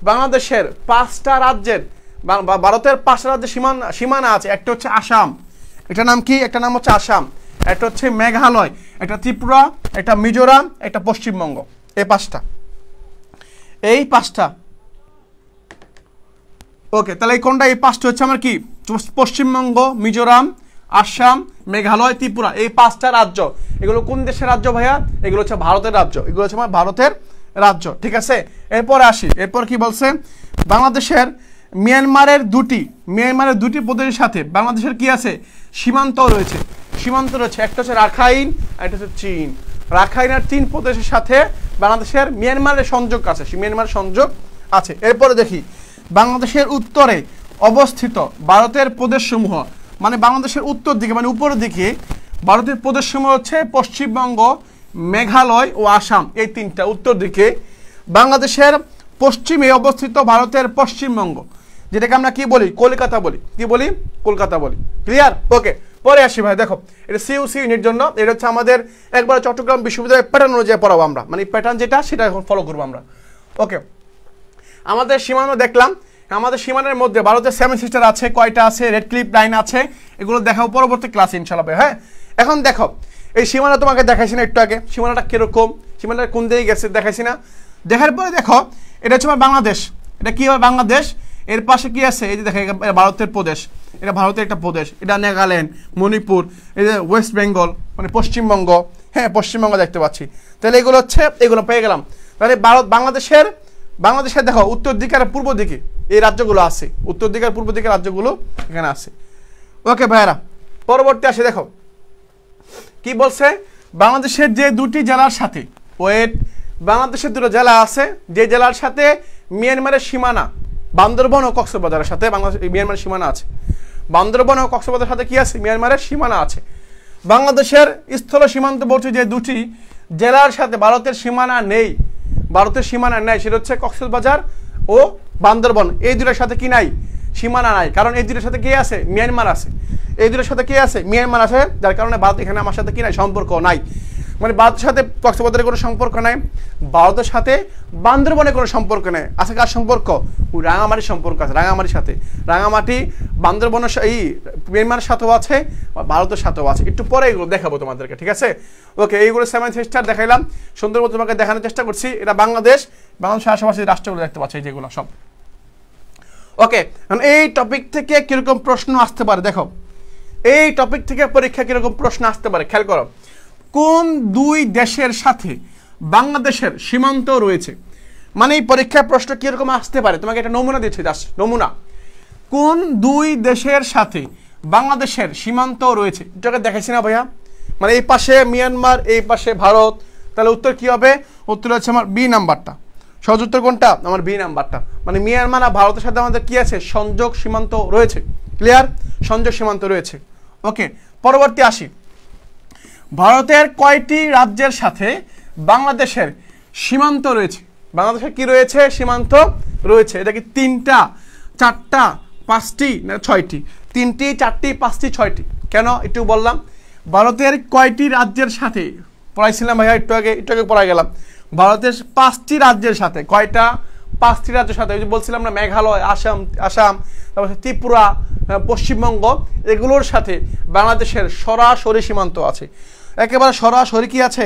বাংলাদেশের 5টা রাজ্যের, ভারতের 5টা রাজ্যের সীমানা আছে। একটা হচ্ছে আসাম, একটা নাম কি, একটা নাম হচ্ছে আসাম, একটা হচ্ছে মেঘালয়, একটা ত্রিপুরা, একটা মিজোরাম, একটা পশ্চিমবঙ্গ। এই 5টা। ওকে, তাহলে এই কোনটা? এই 5টা হচ্ছে আমার কি, পশ্চিমবঙ্গ, মিজোরাম, আসাম, মেঘালয়, ত্রিপুরা, এই 5টা রাজ্য। এগুলো কোন দেশের রাজ্য ভাইয়া? এগুলো হচ্ছে ভারতের রাজ্য, এগুলো হচ্ছে আমার ভারতের রাজ্য। ঠিক আছে, এরপরে আসি। এরপর কি বলছে, বাংলাদেশের মিয়ানমারের দুটি প্রদেশের সাথে বাংলাদেশের কি আছে, সীমান্ত রয়েছে। একটা হচ্ছে রাখাইন, একটা হচ্ছে চীন। রাখাইন আর চীন প্রদেশের সাথে বাংলাদেশের মিয়ানমারের সংযোগ আছে। এরপরে দেখি, বাংলাদেশের উত্তরে অবস্থিত ভারতের প্রদেশসমূহ, মানে বাংলাদেশের উত্তর দিকে, মানে উপরের দিকে ভারতের প্রদেশসমূহ হচ্ছে পশ্চিমবঙ্গ, মেঘালয় ও আসাম, এই 3টা উত্তর দিকে। বাংলাদেশের পশ্চিমে অবস্থিত ভারতের পশ্চিমবঙ্গ, যেটাকে আমরা কি বলি, কলকাতা বলি। ক্লিয়ার? ওকে, পরে আসি ভাই। দেখো, এটা সিইউসি ইউনিট জন্য, এটা হচ্ছে আমাদের একবার চট্টগ্রাম বিশ্ববিদ্যালয়ের প্যাটার্ন অনুযায়ী পড়াবো আমরা, মানে প্যাটার্ন যেটা সেটা এখন ফলো করবো আমরা। ওকে, আমাদের সীমানা দেখলাম। আমাদের সীমানার মধ্যে ভারতের 7 সিস্টার আছে, কয়টা আছে, রেড ক্লিফ লাইন আছে, এগুলো দেখাবো পরবর্তী ক্লাসে ইনশাআল্লাহ। হ্যাঁ, এখন দেখো, এই সীমানা তোমাকে দেখাইছি না একটু আগে, সীমানাটা কিরকম, সীমানাটা কোন দিকে গেছে দেখাইছি না। দেখার পরে দেখো, এটা হচ্ছে আমার বাংলাদেশ। এটা কি হবে, বাংলাদেশ। এর পাশে কি আছে, এই যে দেখো, ভারতের প্রদেশ, এটা ভারতের একটা প্রদেশ। এটা নাগাল্যান্ড, মণিপুর, এই যে ওয়েস্ট বেঙ্গল, মানে পশ্চিমবঙ্গ। হ্যাঁ, পশ্চিমবঙ্গ দেখতে পাচ্ছি। তাহলে এগুলো হচ্ছে, এগুলো পেয়ে গেলাম। তাহলে বাংলাদেশের দেখো উত্তর দিকে আর পূর্ব দিকে এই রাজ্যগুলো আছে, উত্তর দিকে আর পূর্ব দিকে রাজ্যগুলো এখানে আছে। ওকে ভাইরা, পরবর্তী আসে। দেখো কি বলছে, বাংলাদেশের যে 2টি জেলার সাথে, বাংলাদেশের 2টো জেলা আছে, যে জেলার সাথে মিয়ানমারের সীমানা, বান্দরবন ও কক্সবাজারের সাথে মিয়ানমারের সীমানা আছে। বান্দরবন ও কক্সবাজারের সাথে কি আছে, মিয়ানমারের সীমানা আছে। বাংলাদেশের স্থল সীমান্তবর্তী যে 2টি জেলার সাথে ভারতের সীমানা নেই, সেটা হচ্ছে কক্সবাজার ও বান্দরবন। এই 2টার সাথে কি নাই, সীমানা নাই। কারণ এই 2টার সাথে কে আছে, মিয়ানমার আছে। যার কারণে ভারত এখানে আমার সাথে কি নাই, সম্পর্ক নাই। মানে ভারতের সাথে কক্সবাজারের কোনো সম্পর্ক নাই, ভারতের সাথে বান্দরবনের কোনো সম্পর্ক নেই। আছে কার সম্পর্ক, ওই রাঙামাটির সম্পর্ক আছে, রাঙামাটির সাথে। রাঙামাটি বান্দরবনের মিয়ানমারের সাথেও আছে, ভারতের সাথেও আছে। একটু পরে এগুলো দেখাবো তোমাদেরকে, ঠিক আছে? ওকে, এইগুলো 7 সিস্টার দেখাইলাম, সুন্দর মতো তোমাকে দেখানোর চেষ্টা করছি। এটা বাংলাদেশের আশেপাশে রাষ্ট্রগুলো দেখতে পাচ্ছি, যেগুলো সব। ওকে, এই টপিক থেকে কিরকম প্রশ্ন আসতে পারে, দেখো এই টপিক থেকে পরীক্ষা কিরকম প্রশ্ন আসতে পারে, খেয়াল করো। কোন 2 দেশের সাথে বাংলাদেশের সীমান্ত রয়েছে, মানে এই পরীক্ষার প্রশ্ন কিরকম আসতে পারে, তোমাকে একটা নমুনা দিচ্ছি, নমুনা। কোন 2 দেশের সাথে বাংলাদেশের সীমান্ত রয়েছে, এটাকে দেখাইছি না ভাইয়া? মানে এই পাশে মিয়ানমার, এই পাশে ভারত। তাহলে উত্তর কি হবে, উত্তর হচ্ছে আমার বি নাম্বারটা। সহজ উত্তর কোনটা, আমার বি নাম্বারটা। মানে মিয়ানমার আর ভারতের সাথে আমাদের কি আছে, সংযোগ সীমান্ত রয়েছে। ক্লিয়ার, সংযোগ সীমান্ত রয়েছে। ওকে, পরবর্তী আসি। ভারতের কয়টি রাজ্যের সাথে বাংলাদেশের সীমান্ত রয়েছে? বাংলাদেশের কি রয়েছে, সীমান্ত রয়েছে। এটা কি 3টা, 4টা, 5টি না 6টি? 3টি, 4টি, 5টি, 6টি। কেন একটু বললাম, ভারতের কয়টি রাজ্যের সাথে পড়াইছিলাম ভাইয়া, একটু আগে পড়াই গেলাম। ভারতের 5টি রাজ্যের সাথে, কয়টা? 5টি রাজ্যের সাথে। ওই যে বলছিলাম না, মেঘালয়, আসাম, তারপর ত্রিপুরা, পশ্চিমবঙ্গ, এগুলোর সাথে বাংলাদেশের সরাসরি সীমান্ত আছে। একেবারে সরাসরি কি আছে?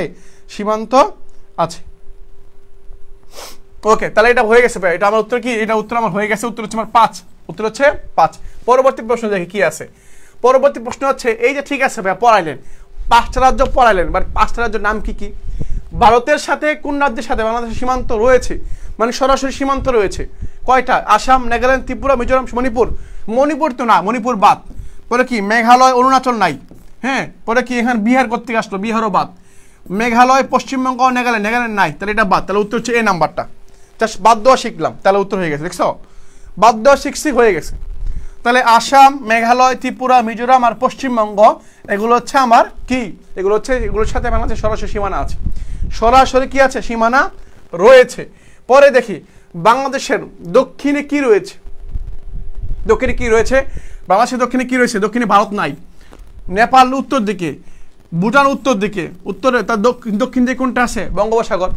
সীমান্ত আছে। ওকে, তাহলে এটা হয়ে গেছে ভাই। এটা আমার উত্তর কি? এটা উত্তর আমার হয়ে গেছে। উত্তর হচ্ছে আমার 5। উত্তর হচ্ছে 5। পরবর্তী প্রশ্ন দেখি কি আছে। পরবর্তী প্রশ্ন হচ্ছে, এই যে ঠিক আছে ভাই, পড়াইলেন 5টা রাজ্য পড়াইলেন, বাট 5টা রাজ্যের নাম কি কি? ভারতের সাথে কোন রাজ্যের সাথে বাংলাদেশের সীমান্ত রয়েছে, মানে সরাসরি সীমান্ত রয়েছে? কয়টা? আসাম, নাগাল্যান্ড, ত্রিপুরা, মিজোরাম, মণিপুর তো না, মণিপুর বাদ। পরে কি? মেঘালয়, অরুণাচল নাই। হ্যাঁ, পরে কি? এখানে বিহার করতে আসলো, বিহারও বাদ। মেঘালয়, পশ্চিমবঙ্গ, নাগাল্যান্ড নাই, তাহলে এটা বাদ। তাহলে উত্তর হচ্ছে এই নাম্বারটা। জাস্ট বাদ দেওয়া শিখলাম, তাহলে উত্তর হয়ে গেছে। দেখছো, বাদ দেওয়া শিখছি, হয়ে গেছে। তাহলে আসাম, মেঘালয়, ত্রিপুরা, মিজোরাম আর পশ্চিমবঙ্গ, এগুলো হচ্ছে আমার কি? এগুলোর সাথে বাংলাদেশের সরাসরি সীমানা আছে। সরাসরি কি আছে? সীমানা রয়েছে। পরে দেখি বাংলাদেশের দক্ষিণে কি রয়েছে। দক্ষিণে কি রয়েছে? বাংলাদেশের দক্ষিণে কি রয়েছে? দক্ষিণে ভারত নাই। নেপাল উত্তর দিকে, ভুটান উত্তর দিকে, উত্তরে তার দক্ষিণ দিকে কোনটা আছে? বঙ্গোপসাগর।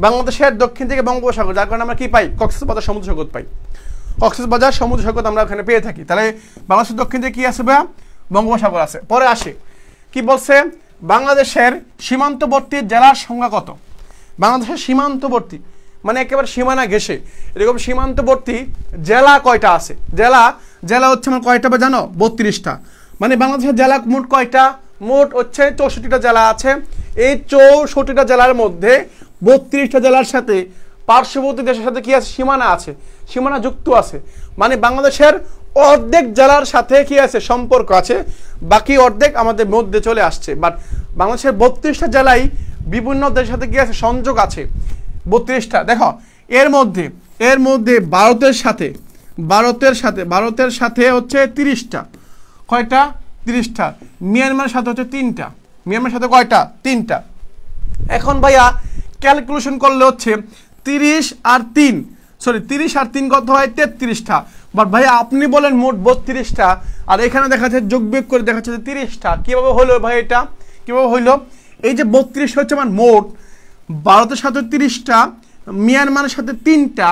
বাংলাদেশের দক্ষিণ দিকে বঙ্গোপসাগর, যার কারণে আমরা কি পাই? কক্সবাজার সমুদ্র সৈকত পাই। কক্সবাজার সমুদ্র সৈকত আমরা ওখানে পেয়ে থাকি। তাহলে বাংলাদেশের দক্ষিণ দিকে কি আছে ভাইয়া? বঙ্গোপসাগর আছে। পরে আসে কি বলছে, বাংলাদেশের সীমান্তবর্তী জেলার সংখ্যা কত? বাংলাদেশের সীমান্তবর্তী মানে একেবারে সীমানা ঘেঁষে এরকম সীমান্তবর্তী জেলা কয়টা আছে? জেলা হচ্ছে আমার কয়টা বা জানো? 32টা। মানে বাংলাদেশের জেলা মোট কয়টা? মোট হচ্ছে 64টা জেলা আছে। এই 64টা জেলার মধ্যে 32টা জেলার সাথে পার্শ্ববর্তী দেশের সাথে কি আছে? সীমানা আছে, সীমানা যুক্ত আছে। মানে বাংলাদেশের অর্ধেক জেলার সাথে কি আছে? সম্পর্ক আছে, বাকি অর্ধেক আমাদের মধ্যে চলে আসছে। বাট বাংলাদেশের 32টা জেলায় বিভিন্ন দেশের সাথে কি আছে? সংযোগ আছে 32টা। দেখো এর মধ্যে ভারতের সাথে হচ্ছে 30টা। কয়টা? 30টা। মিয়ানমারের সাথে হচ্ছে 3টা। মিয়ানমারের সাথে কয়টা? 3টা। এখন ভাইয়া ক্যালকুলেশন করলে হচ্ছে 30 আর 3 কত হয়? 33টা। বাট ভাইয়া আপনি বলেন মোট 32টা, আর এখানে দেখা যাচ্ছে যোগ বিয়োগ করে দেখা যাচ্ছে 30টা। কিভাবে হলো ভাই এটা? কিভাবে হইলো? এই যে 32 হচ্ছে আমার মোট, ভারতের সাথে 30টা, মিয়ানমারের সাথে 3টা।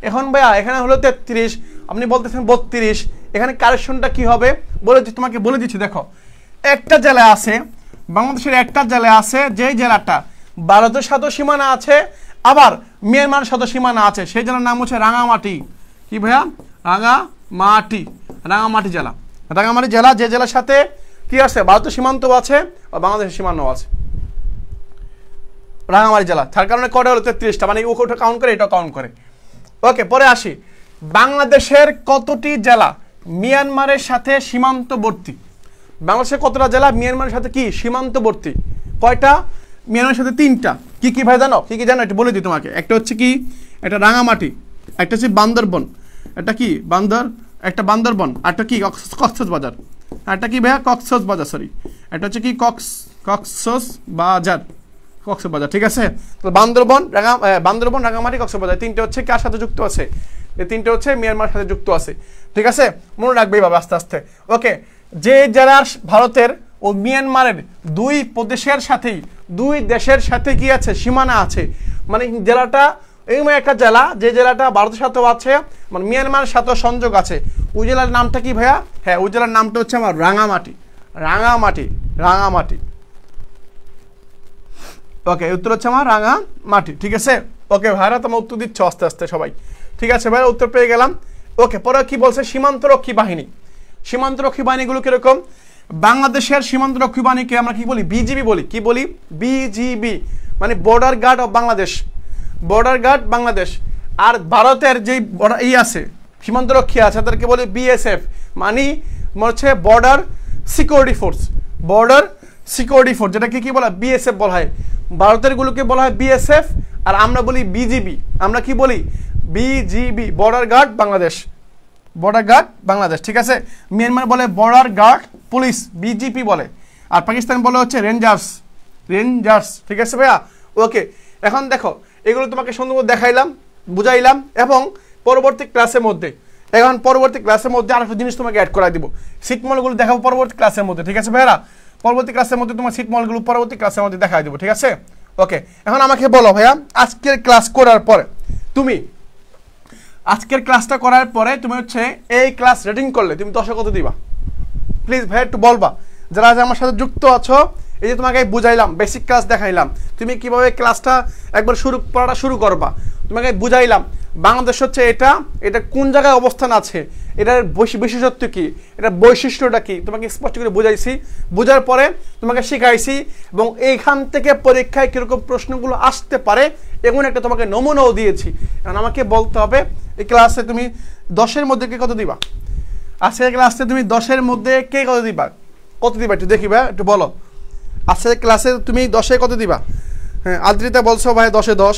এখন ভাইয়া এখানে হলো 33, আপনি বলতেছেন 32। এখানে কারেকশনটা কি হবে তোমাকে বলে দিচ্ছি। দেখো একটা জেলা আছে, বাংলাদেশের একটা জেলা আছে, যেই জেলাটা ভারতের সাথে সীমানা আছে আবার মিয়ানমারের সাথে সীমানা আছে, সেই জেলার নাম হচ্ছে রাঙামাটি। কি ভাইয়া? রাঙামাটি জেলা। রাঙামাটি জেলা যে জেলার সাথে কি আছে? ভারতের সীমান্ত আছে আর বাংলাদেশের সীমানাও আছে। রাঙামাটি জেলা, তার কারণে কটা হলো? 33টা। মানে ওটা কাউন্ট করে, এটা কাউন্ট করে। ওকে, পরে আসি বাংলাদেশের কতটি জেলা মিয়ানমারের সাথে সীমান্তবর্তী? বাংলাদেশের কতটা জেলা মিয়ানমারের সাথে কি সীমান্তবর্তী? কয়টা? মিয়ানমারের সাথে 3টা। কি কি ভাই জানো? কি কি জানো একটু বলে দিই তোমাকে। একটা হচ্ছে কি? একটা রাঙামাটি, একটা হচ্ছে বান্দরবন, একটা কি একটা বান্দরবন, একটা কি কক্সবাজার, একটা কি ভাইয়া? কক্সবাজার, সরি, এটা হচ্ছে কি? কক্সবাজার, ঠিক আছে। তো বান্দরবন, রাঙামাটি, কক্সবাজার, 3টে হচ্ছে কার সাথে যুক্ত আছে? এই 3টে হচ্ছে মিয়ানমারের সাথে যুক্ত আছে, ঠিক আছে। মনে রাখবে এইভাবে আস্তে আস্তে। ওকে, যে জেলার ভারতের ও মিয়ানমারের দুই দেশের সাথে কি আছে? সীমানা আছে। মানে জেলাটা এরকম একটা জেলা, যে জেলাটা ভারতের সাথেও আছে, মানে মিয়ানমারের সাথেও সংযোগ আছে। ওই জেলার নামটা কি ভাইয়া? হ্যাঁ, ওই জেলার নামটা হচ্ছে আমার রাঙামাটি। ওকে, উত্তর হচ্ছে আমার রাঙামাটি, ঠিক আছে। ওকে ভাইরা, তোমার উত্তর দিচ্ছ আস্তে আস্তে সবাই, ঠিক আছে ভাইরা, উত্তর পেয়ে গেলাম। ওকে, পরে কি বলছে? সীমান্তরক্ষী বাহিনী। সীমান্তরক্ষী বাহিনীগুলো কিরকম? বাংলাদেশের সীমান্তরক্ষী বাহিনীকে আমরা কি বলি? বিজিবি বলি। কি বলি? বিজিবি, মানে border guard of Bangladesh. Border guard Bangladesh. আর ভারতের যেই আছে সীমান্তরক্ষী আছে তাদেরকে বলি বিএসএফ, মানে হচ্ছে বর্ডার সিকিউরিটি ফোর্স। যেটাকে কি বলা? বিএসএফ বলা হয়। ভারতের গুলোকে বলা হয় বিএসএফ, আর আমরা বলি বিজিবি। আমরা কি বলি? বিজিবি, বর্ডার গার্ড বাংলাদেশ, ঠিক আছে। মিয়ানমার বলে বর্ডার গার্ড পুলিশ, বিজিপি বলে। আর পাকিস্তান বলে হচ্ছে রেঞ্জার্স, ঠিক আছে ভাইয়া। ওকে, এখন দেখো এগুলো তোমাকে সুন্দর দেখাইলাম, বুঝাইলাম, এবং পরবর্তী ক্লাসের মধ্যে এখন পরবর্তী ক্লাসের মধ্যে আরেকটা জিনিস তোমাকে অ্যাড করাই দিব, সিট মডেলগুলো দেখাবো পরবর্তী ক্লাসের মধ্যে, ঠিক আছে ভাইরা? পরবর্তী ক্লাসের মধ্যে তোমার সিট মডেলগুলো পরবর্তী ক্লাসের মধ্যে দেখাই দেবো, ঠিক আছে? ওকে, এখন আমাকে বলো ভাইয়া, আজকের ক্লাস করার পরে তুমি আজকের ক্লাসটা করার পরে তুমি হচ্ছে এই ক্লাস রেটিং করলে তুমি 10-এ কত দিবা? প্লিজ ভাইয়া একটু বলবা। যারা আমার সাথে যুক্ত আছো, এই যে তোমাকে বুঝাইলাম, বেসিক ক্লাস দেখাইলাম, তুমি কিভাবে ক্লাসটা একবার পড়াটা শুরু করবা, তোমাকে বুঝাইলাম বাংলাদেশ হচ্ছে এটা কোন জায়গায় অবস্থান আছে, এটার বিশেষত্ব কি, এটার বৈশিষ্ট্যটা কি, তোমাকে স্পষ্ট করে বুঝাইছি। বোঝার পরে তোমাকে শিখাইছি এবং এইখান থেকে পরীক্ষায় কীরকম প্রশ্নগুলো আসতে পারে এমন একটা তোমাকে নমুনাও দিয়েছি। এখন আমাকে বলতে হবে এই ক্লাসে তুমি 10-এর মধ্যে কে কত দিবা? আজকের ক্লাসে তুমি 10-এর মধ্যে কে কত দিবা? কত দিবা একটু দেখি ভাই, একটু বলো। আজকের ক্লাসে তুমি 10-এ কত দিবা? হ্যাঁ, আদ্রিতা বলছো ভাই 10-এ 10,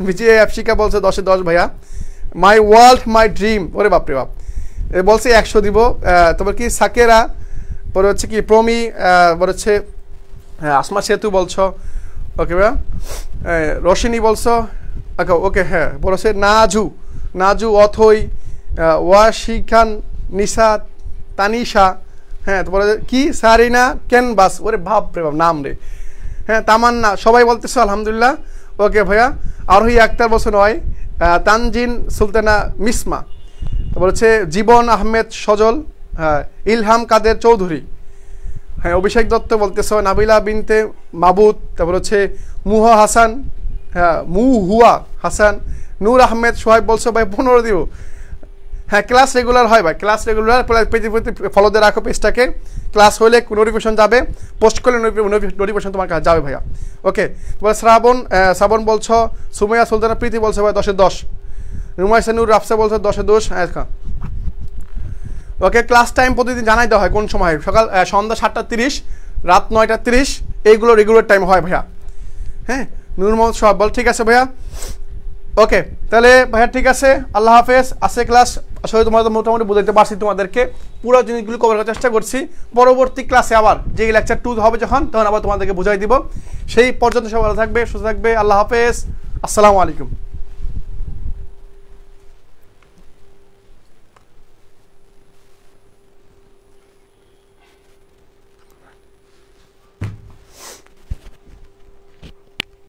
বিজয় অ্যাপসিকা বলছে 10-এ 10 ভাইয়া। মাই ওয়ার্ল্ড মাই ড্রিম, ওরে বাপরে বাপ, বলছে 100 দিব। তারপর কি সাকেরা, পরে হচ্ছে কি প্রমি, পরে হচ্ছে আসমা সেতু বলছো, ওকে ভাইয়া। রোশিনী বলছো, ওকে হ্যাঁ, বলছে নাজু অথই, ওয়াশিখান, নিশা, তানিশা, হ্যাঁ, তারপরে কি সারিনা ক্যানভাস, ওরে বাপ রে বাপ নাম রে, হ্যাঁ, তামান্না, সবাই বলতেছো আলহামদুলিল্লাহ, ওকে ভাইয়া। আরোহী আক্তার বলছো 9, তানজিন সুলতানা মিসমা, তারপর হচ্ছে জীবন আহমেদ সজল, হ্যাঁ, ইলহাম কাদের চৌধুরী, হ্যাঁ, অভিষেক দত্ত বলতেছো, নাবিলা বিনতে মাবুদ, তারপর হচ্ছে মুহা হাসান, হ্যাঁ, মুহুয়া হাসান, নূর আহমেদ সোহাইব বলছো ভাই 15 দিব। হ্যাঁ, ক্লাস রেগুলার হয় ভাই, ক্লাস রেগুলার, পেজে ফলো দিয়ে রাখো পেজটাকে, ক্লাস হলে নোটিফিকেশন যাবে, পোস্ট করলে নোটিফিকেশন তোমার কাছে যাবে ভাইয়া। ওকে, তারপরে শ্রাবণ বলছো, সুমাইয়া সুলতানা প্রীতি বলছো ভাই 10-এ 10, রুমাইসা নূর রাফসা বলছো 10-এ 10। হ্যাঁ, ওকে, ক্লাস টাইম প্রতিদিন জানাই দেওয়া হয় কোন সময়, সকাল সন্ধ্যা 7:30, রাত 9:30, এইগুলো রেগুলার টাইম হয় ভাইয়া। হ্যাঁ, নূর মোহাম্মদ সোহাব বল, ঠিক আছে ভাইয়া। ওকে, তাহলে ভাইয়া ঠিক আছে, আল্লাহ হাফেজ। আজকে ক্লাস আসলে তোমাদের মোটামুটি বুঝাইতে পারছি, তোমাদেরকে পুরো জিনিসগুলো কভার করার চেষ্টা করছি। পরবর্তী ক্লাসে আবার যে লেকচার 2 হবে তখন আবার তোমাদেরকে বুঝাই দিব। সেই পর্যন্ত সবাই ভালো থাকবে, সুস্থ থাকবে, আল্লাহ হাফেজ, আসসালামু আলাইকুম।